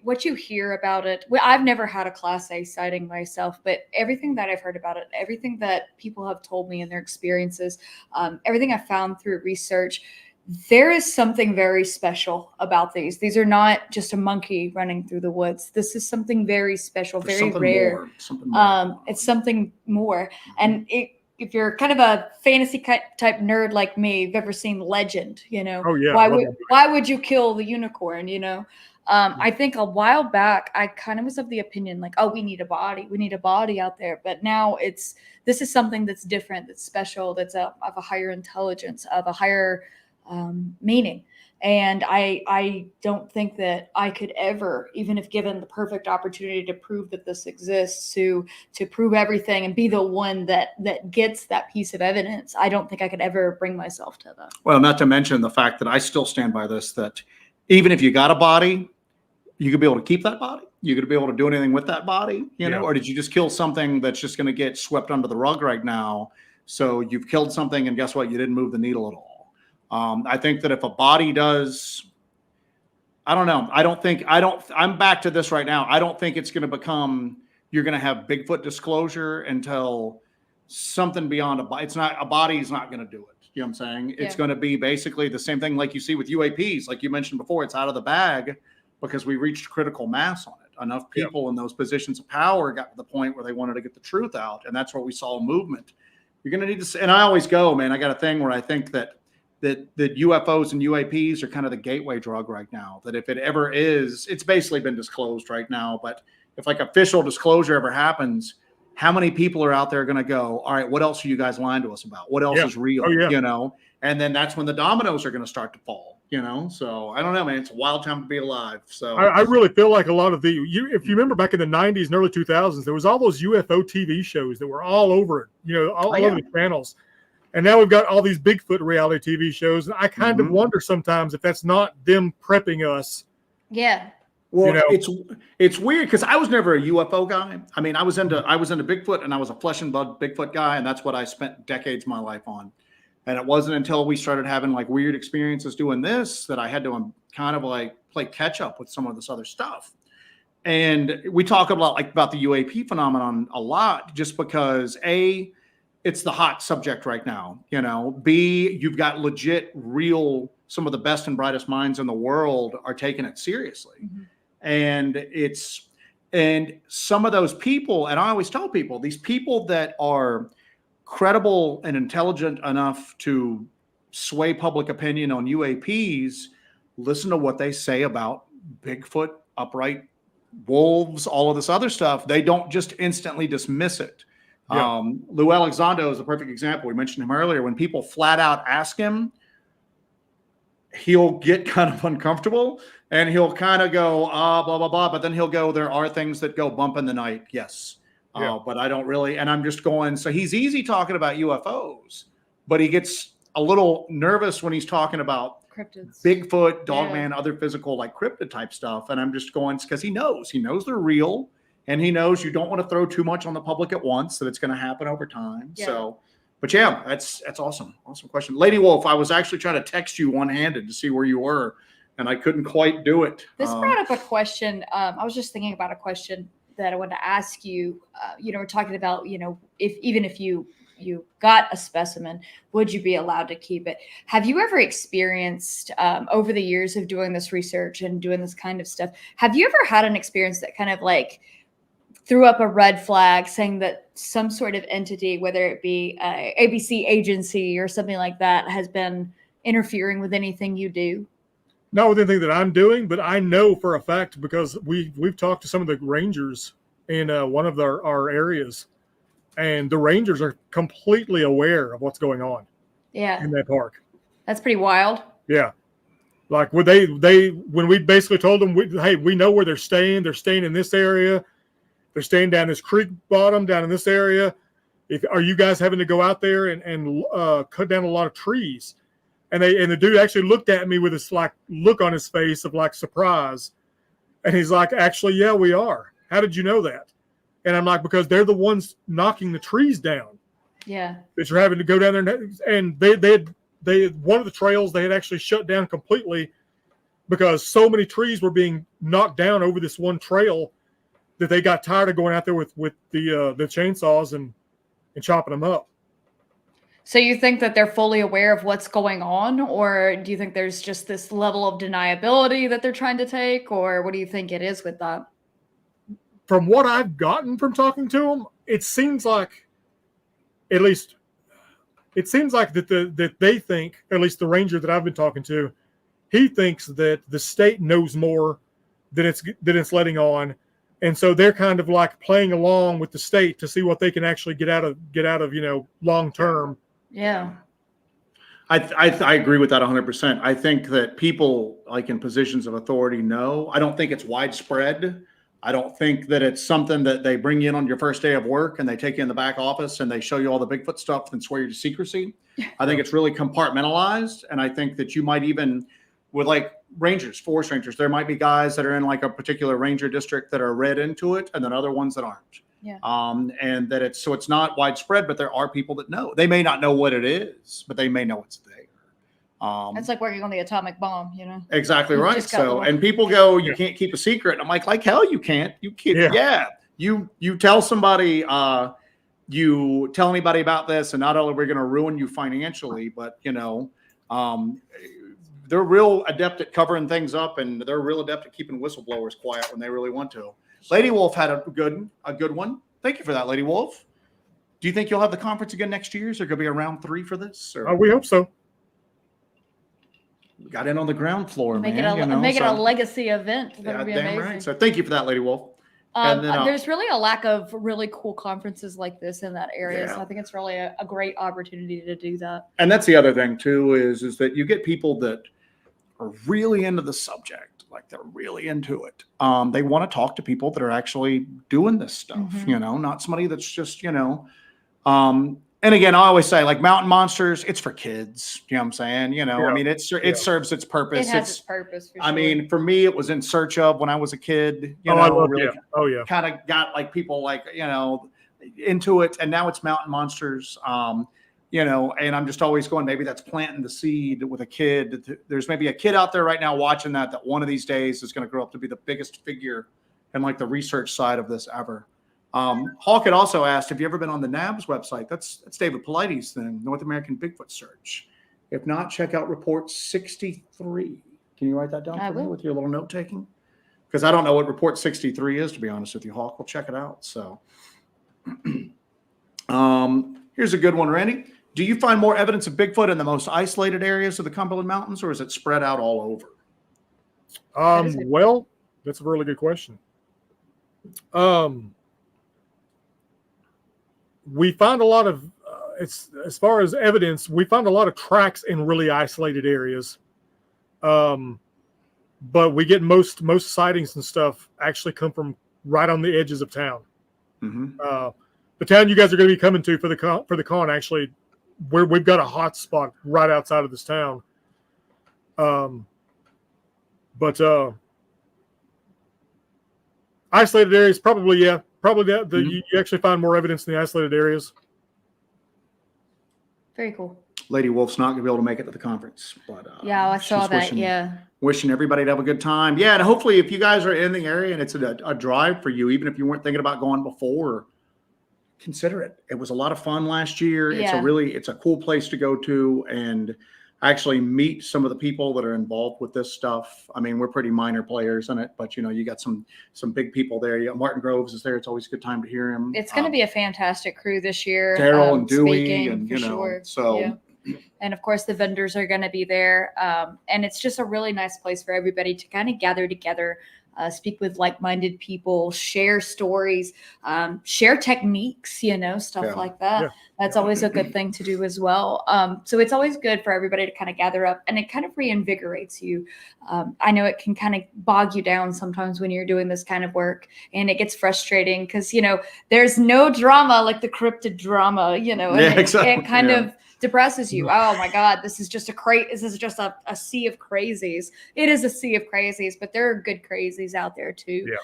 what you hear about it. Well, I've never had a Class A sighting myself, but everything that I've heard about it, everything that people have told me in their experiences, everything I found through research, there is something very special about these. These are not just a monkey running through the woods. This is something very special, very rare. It's something more. And if you're kind of a fantasy type nerd like me, you've ever seen Legend, why would you kill the unicorn? I think a while back, I kind of was of the opinion like, oh, we need a body out there. But now this is something that's different, that's special, that's of a higher intelligence, of a higher meaning. And I don't think that I could ever, even if given the perfect opportunity to prove that this exists, to prove everything and be the one that gets that piece of evidence, I don't think I could ever bring myself to that. Well, not to mention the fact that I still stand by this, that even if you got a body, you could be able to keep that body. You could be able to do anything with that body, or did you just kill something that's just going to get swept under the rug right now? So you've killed something and guess what? You didn't move the needle at all. I think that if a body does, I don't know. I'm back to this right now. I don't think it's going to become, you're going to have Bigfoot disclosure until something beyond a body. It's not a body is not going to do it. You know what I'm saying? It's going to be basically the same thing like you see with UAPs, like you mentioned before. It's out of the bag because we reached critical mass on it. Enough people in those positions of power got to the point where they wanted to get the truth out, and that's where we saw a movement. You're going to need to. And I always go, man. I got a thing where I think that UFOs and UAPs are kind of the gateway drug right now. That if it ever is, it's basically been disclosed right now. But if like official disclosure ever happens, how many people are out there going to go, all right, what else are you guys lying to us about? What else is real? You know, and then that's when the dominoes are going to start to fall, you know? So I don't know, man, it's a wild time to be alive. So I really feel like a lot of if you remember back in the 90s and early 2000s, there was all those UFO TV shows that were all over it, you know, all over the channels. And now we've got all these Bigfoot reality TV shows. And I kind of wonder sometimes if that's not them prepping us. Yeah. Well, you know, it's weird because I was never a UFO guy. I mean, I was into Bigfoot, and I was a flesh and blood Bigfoot guy, and that's what I spent decades of my life on. And it wasn't until we started having like weird experiences doing this that I had to kind of like play catch up with some of this other stuff. And we talk about the UAP phenomenon a lot, just because A, it's the hot subject right now. You know, B, you've got legit, real, some of the best and brightest minds in the world are taking it seriously. Mm-hmm. And some of those people, and I always tell people, these people that are credible and intelligent enough to sway public opinion on UAPs, listen to what they say about Bigfoot, upright wolves, all of this other stuff. They don't just instantly dismiss it. Yeah. Lou Elizondo is a perfect example. We mentioned him earlier. When people flat out ask him, he'll get kind of uncomfortable and he'll kind of go, blah, blah, blah. But then he'll go, there are things that go bump in the night. Yes. But I don't really, and I'm just going, so he's easy talking about UFOs, but he gets a little nervous when he's talking about cryptids, Bigfoot, Dogman, other physical like cryptid type stuff. And I'm just going, because he knows they're real, and he knows you don't want to throw too much on the public at once, that it's going to happen over time. Yeah. So, but yeah, that's awesome. Awesome question. Lady Wolf, I was actually trying to text you one-handed to see where you were, and I couldn't quite do it. This brought up a question. I was just thinking about a question that I wanted to ask you. We're talking about, if you got a specimen, would you be allowed to keep it? Have you ever experienced, over the years of doing this research and doing this kind of stuff, have you ever had an experience that kind of like threw up a red flag saying that some sort of entity, whether it be a ABC agency or something like that, has been interfering with anything you do? Not with anything that I'm doing, but I know for a fact, because we've talked to some of the rangers in one of our areas, and the rangers are completely aware of what's going on. Yeah, in that park. That's pretty wild. Yeah, like when when we basically told them, hey, we know where they're staying. They're staying in this area. They're staying down this creek bottom, down in this area. Are you guys having to go out there and cut down a lot of trees? And the dude actually looked at me with this like look on his face of like surprise. And he's like, actually, yeah, we are. How did you know that? And I'm like, because they're the ones knocking the trees down. Yeah. That you're having to go down there. And they one of the trails they had actually shut down completely because so many trees were being knocked down over this one trail that they got tired of going out there with the chainsaws and chopping them up. So you think that they're fully aware of what's going on, or do you think there's just this level of deniability that they're trying to take, or what do you think it is with that? From what I've gotten from talking to them, it seems like, at least, that they think, at least the ranger that I've been talking to, he thinks that the state knows more than it's letting on. And so they're kind of like playing along with the state to see what they can actually get out of long term. Yeah. I agree with that 100%. I think that people like in positions of authority know. I don't think it's widespread. I don't think that it's something that they bring you in on your first day of work and they take you in the back office and they show you all the Bigfoot stuff and swear you to secrecy. I think it's really compartmentalized. And I think that you might even, with like rangers, forest rangers, there might be guys that are in like a particular ranger district that are read into it and then other ones that aren't. Yeah. And that it's not widespread, but there are people that know. They may not know what it is, but they may know it's there. It's like working on the atomic bomb, Exactly right. So, and people go, you can't keep a secret. I'm like hell you can't. You can't. Yeah. You tell somebody that you tell anybody about this, and not only we're going to ruin you financially, but they're real adept at covering things up, and they're real adept at keeping whistleblowers quiet when they really want to. Lady Wolf had a good one. Thank you for that, Lady Wolf. Do you think you'll have the conference again next year? Is there going to be a round 3 for this? Or? We hope so. Got in on the ground floor, Make man. it a legacy event. That would be amazing. Right. So thank you for that, Lady Wolf. There's really a lack of really cool conferences like this in that area. So I think it's really a great opportunity to do that. And that's the other thing too, is that you get people that are really into the subject, like they're really into it. They want to talk to people that are actually doing this stuff, not somebody that's just, and again, I always say, like, mountain monsters, it's for kids. You know what I'm saying? I mean, it serves its purpose. It has its purpose. For sure. I mean, for me, it was in search of when I was a kid. Kind of got like people like into it, and now it's mountain monsters. And I'm just always going, maybe that's planting the seed with a kid. There's maybe a kid out there right now watching that one of these days is going to grow up to be the biggest figure in like the research side of this ever. Hawk had also asked, have you ever been on the NABS website? That's David Polites thing, North American Bigfoot Search. If not, check out report 63. Can you write that down for me with your little note taking? Because I don't know what report 63 is, to be honest with you, Hawk. We'll check it out. So here's a good one, Randy. Do you find more evidence of Bigfoot in the most isolated areas of the Cumberland Mountains, or is it spread out all over? Well, that's a really good question. We find a lot of, as far as evidence, we find a lot of tracks in really isolated areas. But we get most sightings and stuff actually come from right on the edges of town. Mm-hmm. The town you guys are going to be coming to for the con actually, where we've got a hot spot right outside of this town. But isolated areas, probably you actually find more evidence in the isolated areas. Very cool. Lady Wolf's not going to be able to make it to the conference, but I saw that. Wishing everybody to have a good time. Yeah, and hopefully, if you guys are in the area and it's a drive for you, even if you weren't thinking about going before, consider it. It was a lot of fun last year. Yeah. It's a cool place to go to and actually meet some of the people that are involved with this stuff. I mean, we're pretty minor players in it, but you got some big people there. Martin Groves is there. It's always a good time to hear him. It's going to be a fantastic crew this year. Daryl and Dewey, and sure. So. Yeah. And of course, the vendors are going to be there. And it's just a really nice place for everybody to kind of gather together, speak with like-minded people, share stories, share techniques, stuff like that. Yeah. That's always a good thing to do as well. So it's always good for everybody to kind of gather up, and it kind of reinvigorates you. I know it can kind of bog you down sometimes when you're doing this kind of work, and it gets frustrating because, there's no drama like the cryptid drama, it kind of depresses you. Oh my God, this is just a sea of crazies. It is a sea of crazies, but there are good crazies out there too. Yeah.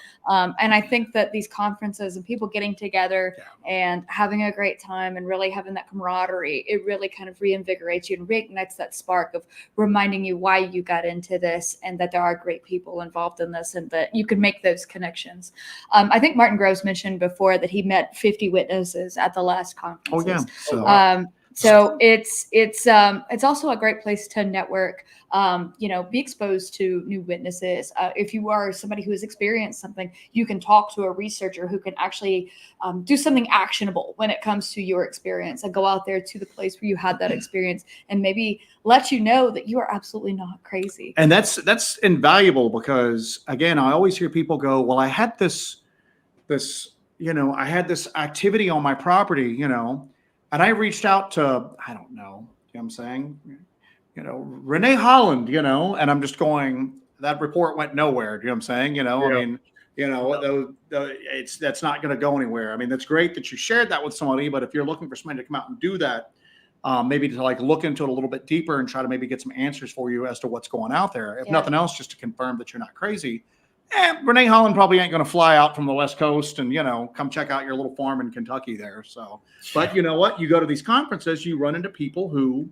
And I think that these conferences and people getting together and having a great time and really having that camaraderie, it really kind of reinvigorates you and reignites that spark of reminding you why you got into this and that there are great people involved in this and that you can make those connections. I think Martin Groves mentioned before that he met 50 witnesses at the last conference. Oh yeah. So it's also a great place to network, be exposed to new witnesses. If you are somebody who has experienced something, you can talk to a researcher who can actually do something actionable when it comes to your experience and go out there to the place where you had that experience and maybe let you know that you are absolutely not crazy. And that's invaluable because, again, I always hear people go, well, I had this activity on my property, and I reached out to, I don't know, what I'm saying, Renee Holland, and I'm just going, that report went nowhere. You know what I'm saying? Yeah. I mean, that's not going to go anywhere. I mean, that's great that you shared that with somebody, but if you're looking for somebody to come out and do that, maybe to look into it a little bit deeper and try to maybe get some answers for you as to what's going out there. If nothing else, just to confirm that you're not crazy. Renee Holland probably ain't going to fly out from the West Coast and, come check out your little farm in Kentucky there. So, but you know what? You go to these conferences, you run into people who,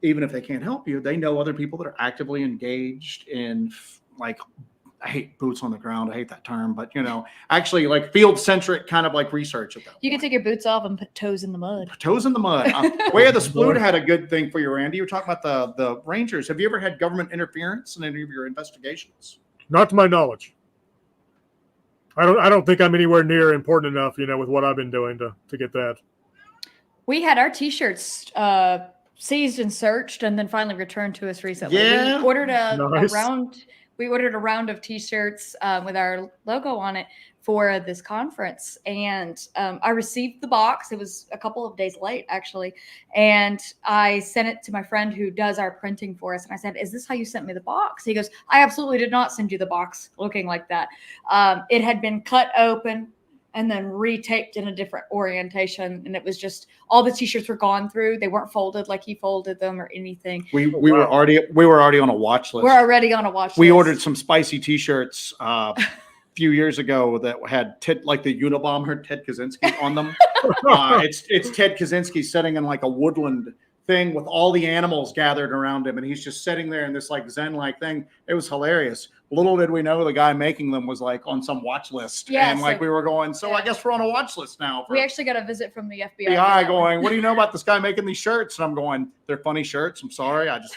even if they can't help you, they know other people that are actively engaged in I hate boots on the ground. I hate that term, but actually like field centric kind of like research at that You can point. take your boots off and put toes in the mud. Toes in the mud. Where the Sploot had a good thing for you, Randy. You were talking about the Rangers. Have you ever had government interference in any of your investigations? Not to my knowledge. I don't think I'm anywhere near important enough, with what I've been doing to get that. We had our T-shirts seized and searched, and then finally returned to us recently. Yeah. We ordered a Nice. round. We ordered a round of T-shirts with our logo on it for this conference, and I received the box. It was a couple of days late, actually, and I sent it to my friend who does our printing for us, and I said, "Is this how you sent me the box?" He goes, "I absolutely did not send you the box looking like that. It had been cut open and then retaped in a different orientation, and it was just all the T-shirts were gone through. They weren't folded like he folded them or anything." We were already on a watch list. We're already on a watch list. We ordered some spicy T-shirts a few years ago that had Ted, like the Unabomber Ted Kaczynski on them. It's Ted Kaczynski sitting in like a woodland thing with all the animals gathered around him, and he's just sitting there in this like Zen-like thing. It was hilarious. Little did we know the guy making them was like on some watch list, and like we were going. So I guess we're on a watch list now. We actually got a visit from the FBI. FBI going, "What do you know about this guy making these shirts?" And I'm going, "They're funny shirts. I'm sorry. I just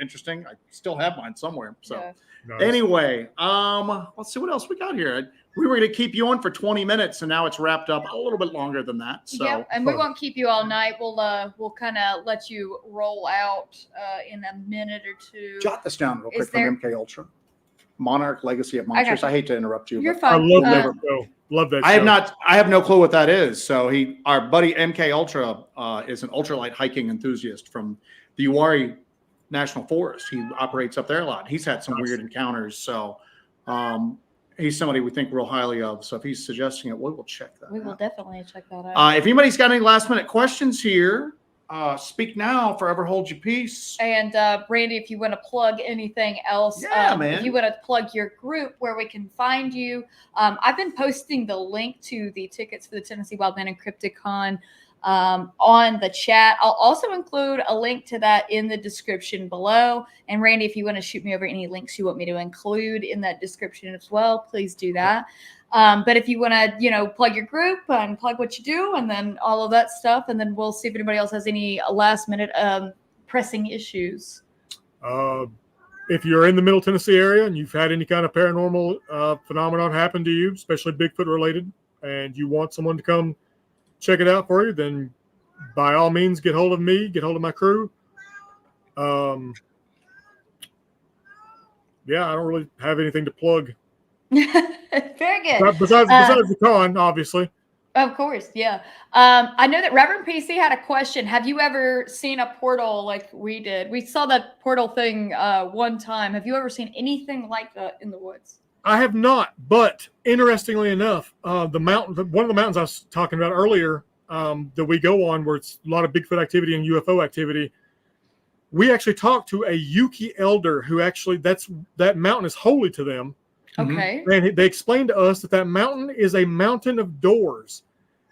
interesting. I still have mine somewhere." So. Yeah. Nice. Anyway, let's see what else we got here. We were going to keep you on for 20 minutes, and now it's wrapped up a little bit longer than that. So, yeah, and we won't keep you all night. We'll kind of let you roll out in a minute or two. Jot this down real quick there- from MK Ultra. Monarch Legacy of Monsters. I hate to interrupt you. You're but fine. I love that Uh, show. Love that. I have show. not. I have no clue what that is. So our buddy MK Ultra is an ultralight hiking enthusiast from the Uwharrie National Forest. He operates up there a lot. He's had some Nice. weird encounters. So he's somebody we think real highly of. So if he's suggesting it, we will check that We will out. definitely check that out. If anybody's got any last minute questions here, speak now, forever hold your peace. And Randy, if you want to plug anything else, Yeah, man. if you want to plug your group where we can find you, I've been posting the link to the tickets for the Tennessee Wildman and Cryptid Con on the chat. I'll also include a link to that in the description below. And Randy, if you want to shoot me over any links you want me to include in that description as well, please do that. But if you want to, plug your group and plug what you do and then all of that stuff, and then we'll see if anybody else has any last minute pressing issues. If you're in the Middle Tennessee area and you've had any kind of paranormal phenomenon happen to you, especially Bigfoot related, and you want someone to come check it out for you, then by all means get hold of me, get hold of my crew. I don't really have anything to plug. Very good. Besides the con, obviously. Of course, yeah. I know that Reverend PC had a question. Have you ever seen a portal like we did? We saw that portal thing one time. Have you ever seen anything like that in the woods? I have not, but interestingly enough, one of the mountains I was talking about earlier that we go on, where it's a lot of Bigfoot activity and UFO activity, we actually talked to a Yuki elder who actually that mountain is holy to them. Okay. And they explained to us that mountain is a mountain of doors.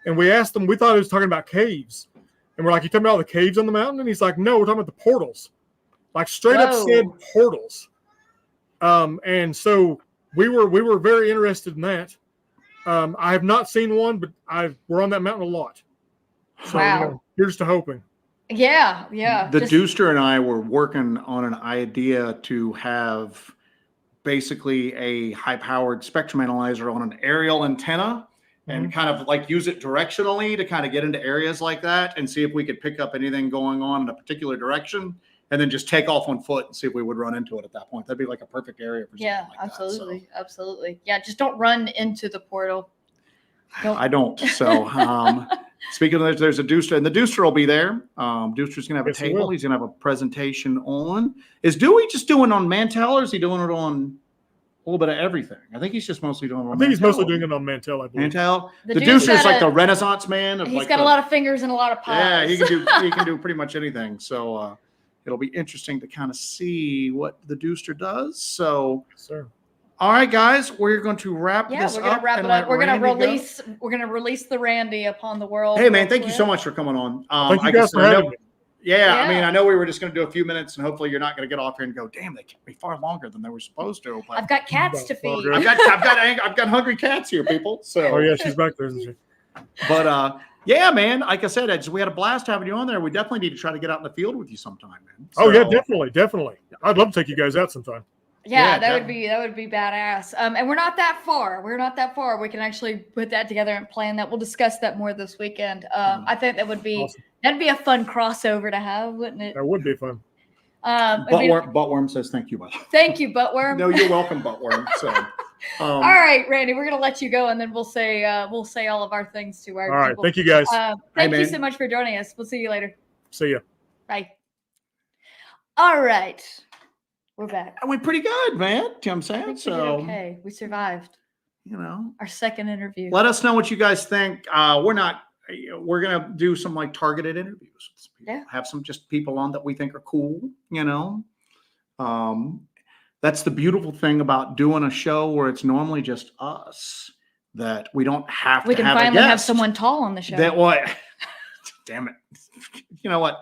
And we asked them, we thought he was talking about caves. And we're like, "You talking about all the caves on the mountain?" And he's like, "No, we're talking about the portals." Like straight up said portals. And so we were very interested in that. I have not seen one, but we're on that mountain a lot. So Wow. Here's to hoping. Yeah. The Dooster and I were working on an idea to have basically a high-powered spectrum analyzer on an aerial antenna and kind of like use it directionally to kind of get into areas like that and see if we could pick up anything going on in a particular direction, and then just take off on foot and see if we would run into it at that point. That'd be like a perfect area for something like absolutely. that. Absolutely. Yeah, just don't run into the portal. I don't. So speaking of that, there's a Dooster, and the Dooster will be there. Dooster's going to have a table. He's going to have a presentation on. Is Dewey just doing on Mantel, or is he doing it on a little bit of everything? I think he's just mostly doing it on I think he's Mantel. mostly doing it on Mantel, I believe. Mantel. The dude's Dooster's got like the Renaissance man. He's got a lot of fingers and a lot of pies. Yeah, he can do pretty much anything. So it'll be interesting to kind of see what the Dooster does. So, sir. All right, guys, we're going to wrap this up. We're gonna wrap it and up. let We're gonna Randy go. release the Randy upon the world. Hey, man, thank you so much for coming on. Thank you guys for having me. Yeah, I mean, Yeah. I know we were just going to do a few minutes, and hopefully you're not going to get off here and go, "Damn, they kept me far longer than they were supposed to." But I've got cats to Well, feed. good. I've got hungry cats here, people. So, Oh yeah, she's back there, isn't she? but yeah, man. Like I said, we had a blast having you on there. We definitely need to try to get out in the field with you sometime, man. Oh yeah, So, definitely. I'd love to take you guys out sometime. Yeah, Yeah, that would be badass. And we're not that far. We're not that far. We can actually put that together and plan that. We'll discuss that more this weekend. I think that would be Awesome. that'd be a fun crossover to have, wouldn't it? That would be fun. Buttworm says thank you, buddy. Thank you, Buttworm. No, you're welcome, Buttworm. So, all right, Randy, we're gonna let you go, and then we'll say all of our things to our All right, people. thank you guys. Thank you man. so much for joining us. We'll see you later. See ya. Bye. All right, we're back. I went pretty good, man. You know what I'm I saying? think we did So, okay. We survived our second interview. let us know what you guys think. We're going to do some like targeted interviews with some people. Yeah. Have some just people on that we think are cool, That's the beautiful thing about doing a show where it's normally just us, that we don't have We to can have finally a have guest. someone tall on the show. That what? Damn it! You know what?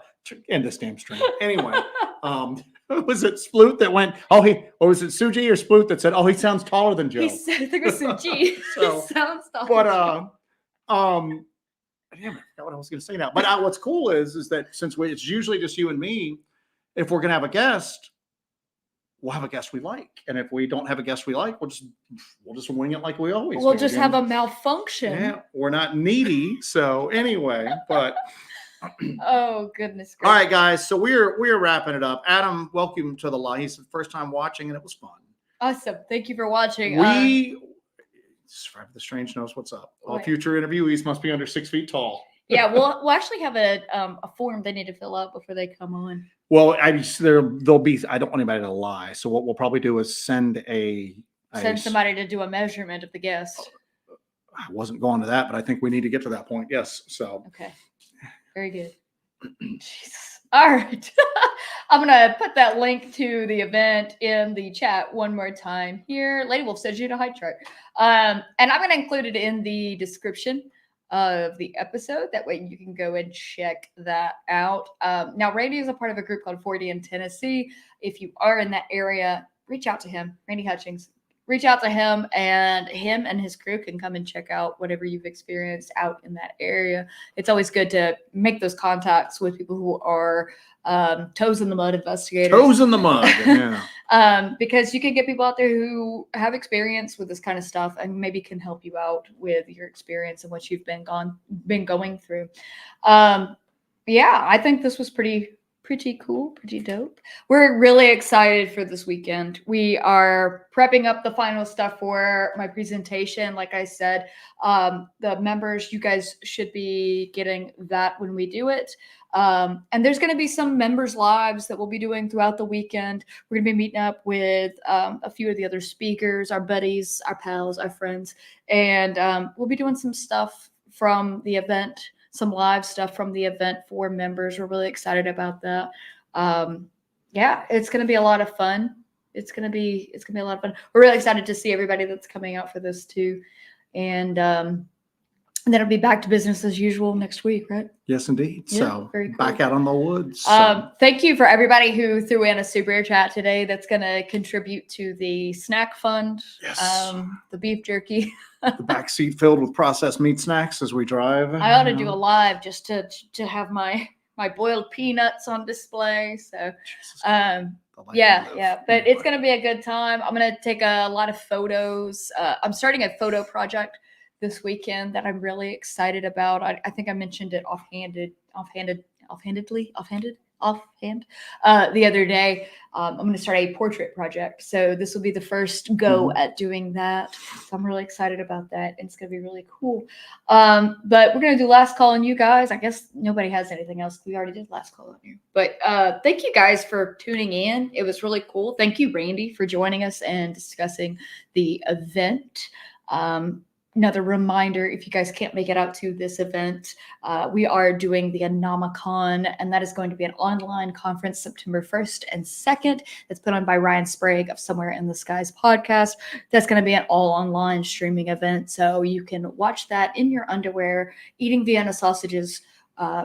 End this damn stream. Anyway, was it Sploot that went? Or was it Suji or Sploot that said, "Oh, he sounds taller than Joe"? I think it was Suji. So, He sounds tall. But damn it, I forgot what I was going to say now. But what's cool is that since it's usually just you and me, if we're going to have a guest, we'll have a guest we like, and if we don't have a guest we like, we'll just wing it like we always do. We'll just have a malfunction. Yeah, we're not needy. So anyway, but Oh goodness. all right, guys. So we're wrapping it up. Adam, welcome to the live. He's the first time watching, and it was fun. Awesome. Thank you for watching. Survivor the Strange knows what's up. All Right. future interviewees must be under 6 feet tall. Yeah, we'll actually have a form they need to fill out before they come on. Well, there'll be. I don't want anybody to lie. So what we'll probably do is send somebody to do a measurement of the guest. I wasn't going to that, but I think we need to get to that point. Yes. So Okay. Very good. Jesus. All right. I'm gonna put that link to the event in the chat one more time here. Lady Wolf says you to height chart. And I'm gonna include it in the description of the episode. That way you can go and check that out. Now, Randy is a part of a group called 40 in Tennessee. If you are in that area, reach out to him, Randy Hutchings. Reach out to him and his crew can come and check out whatever you've experienced out in that area. It's always good to make those contacts with people who are toes in the mud investigators. toes in the mud. Yeah. Because you can get people out there who have experience with this kind of stuff and maybe can help you out with your experience and what you've been going through. Yeah, I think this was pretty cool, pretty dope. We're really excited for this weekend. We are prepping up the final stuff for my presentation. Like I said, the members, you guys should be getting that when we do it. And there's going to be some members lives that we'll be doing throughout the weekend. We're going to be meeting up with a few of the other speakers, our buddies, our pals, our friends, and we'll be doing some stuff from the event, some live stuff from the event for members. We're really excited about that. Yeah, it's going to be a lot of fun. It's going to be a lot of fun. We're really excited to see everybody that's coming out for this too. And then it'll be back to business as usual next week, right? Yes, indeed. Yeah, So very cool. back out on the woods. So. Thank you for everybody who threw in a super chat today. That's going to contribute to the snack fund. Yes. The beef jerky. The back seat filled with processed meat snacks as we drive. I ought to do a live just to have my boiled peanuts on display. So, yeah. But it's going to be a good time. I'm going to take a lot of photos. I'm starting a photo project this weekend that I'm really excited about. I think I mentioned it offhand the other day. I'm going to start a portrait project. So this will be the first go at doing that. So I'm really excited about that. And it's going to be really cool. But we're going to do last call on you guys. I guess nobody has anything else. We already did last call on you. But thank you guys for tuning in. It was really cool. Thank you, Randy, for joining us and discussing the event. Another reminder, if you guys can't make it out to this event, we are doing the Anomicon, and that is going to be an online conference September 1st and 2nd. That's put on by Ryan Sprague of Somewhere in the Skies podcast. That's going to be an all online streaming event. So you can watch that in your underwear, eating Vienna sausages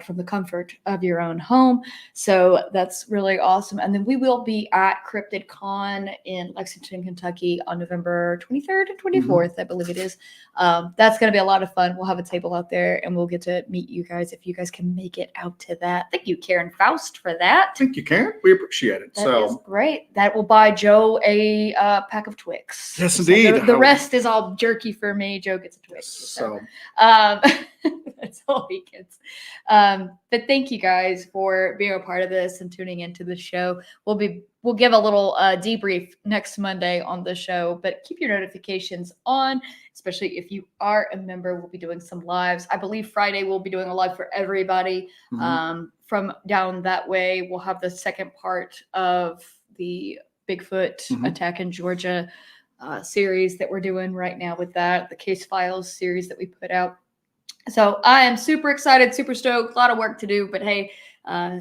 from the comfort of your own home. So that's really awesome. And then we will be at Cryptid Con in Lexington, Kentucky on November 23rd and 24th, I believe it is. That's going to be a lot of fun. We'll have a table out there and we'll get to meet you guys if you guys can make it out to that. Thank you, Karen Faust, for that. Thank you, Karen. We appreciate it. That is great. That will buy Joe a pack of Twix. Yes, So indeed. the rest is all jerky for me. Joe gets a Twix. So that's all he gets. But thank you guys for being a part of this and tuning into the show. We'll give a little debrief next Monday on the show, but keep your notifications on, especially if you are a member. We'll be doing some lives. I believe Friday we'll be doing a live for everybody. From down that way, we'll have the second part of the Bigfoot attack in Georgia series that we're doing right now with that, the Case Files series that we put out. So I am super excited, super stoked, a lot of work to do, but hey,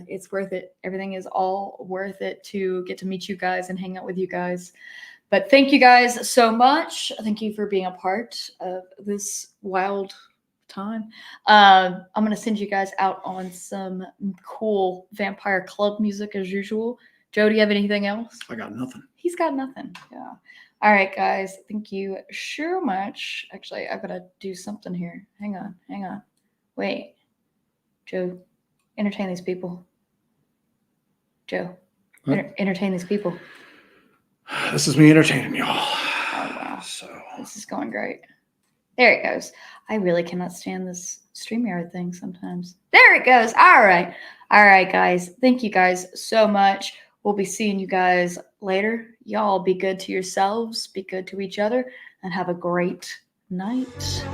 it's worth it. Everything is all worth it to get to meet you guys and hang out with you guys. But thank you guys so much. Thank you for being a part of this wild time. I'm going to send you guys out on some cool Vampire Club music as usual. Joe, do you have anything else? I got nothing. He's got nothing. Yeah. All right, guys. Thank you so much. Actually, I've got to do something here. Hang on. Wait. Joe, entertain these people. Joe, entertain these people. This is me entertaining y'all. Oh, wow. So this is going great. There it goes. I really cannot stand this StreamYard thing sometimes. There it goes. All right, guys. Thank you guys so much. We'll be seeing you guys later. Y'all be good to yourselves, be good to each other, and have a great night.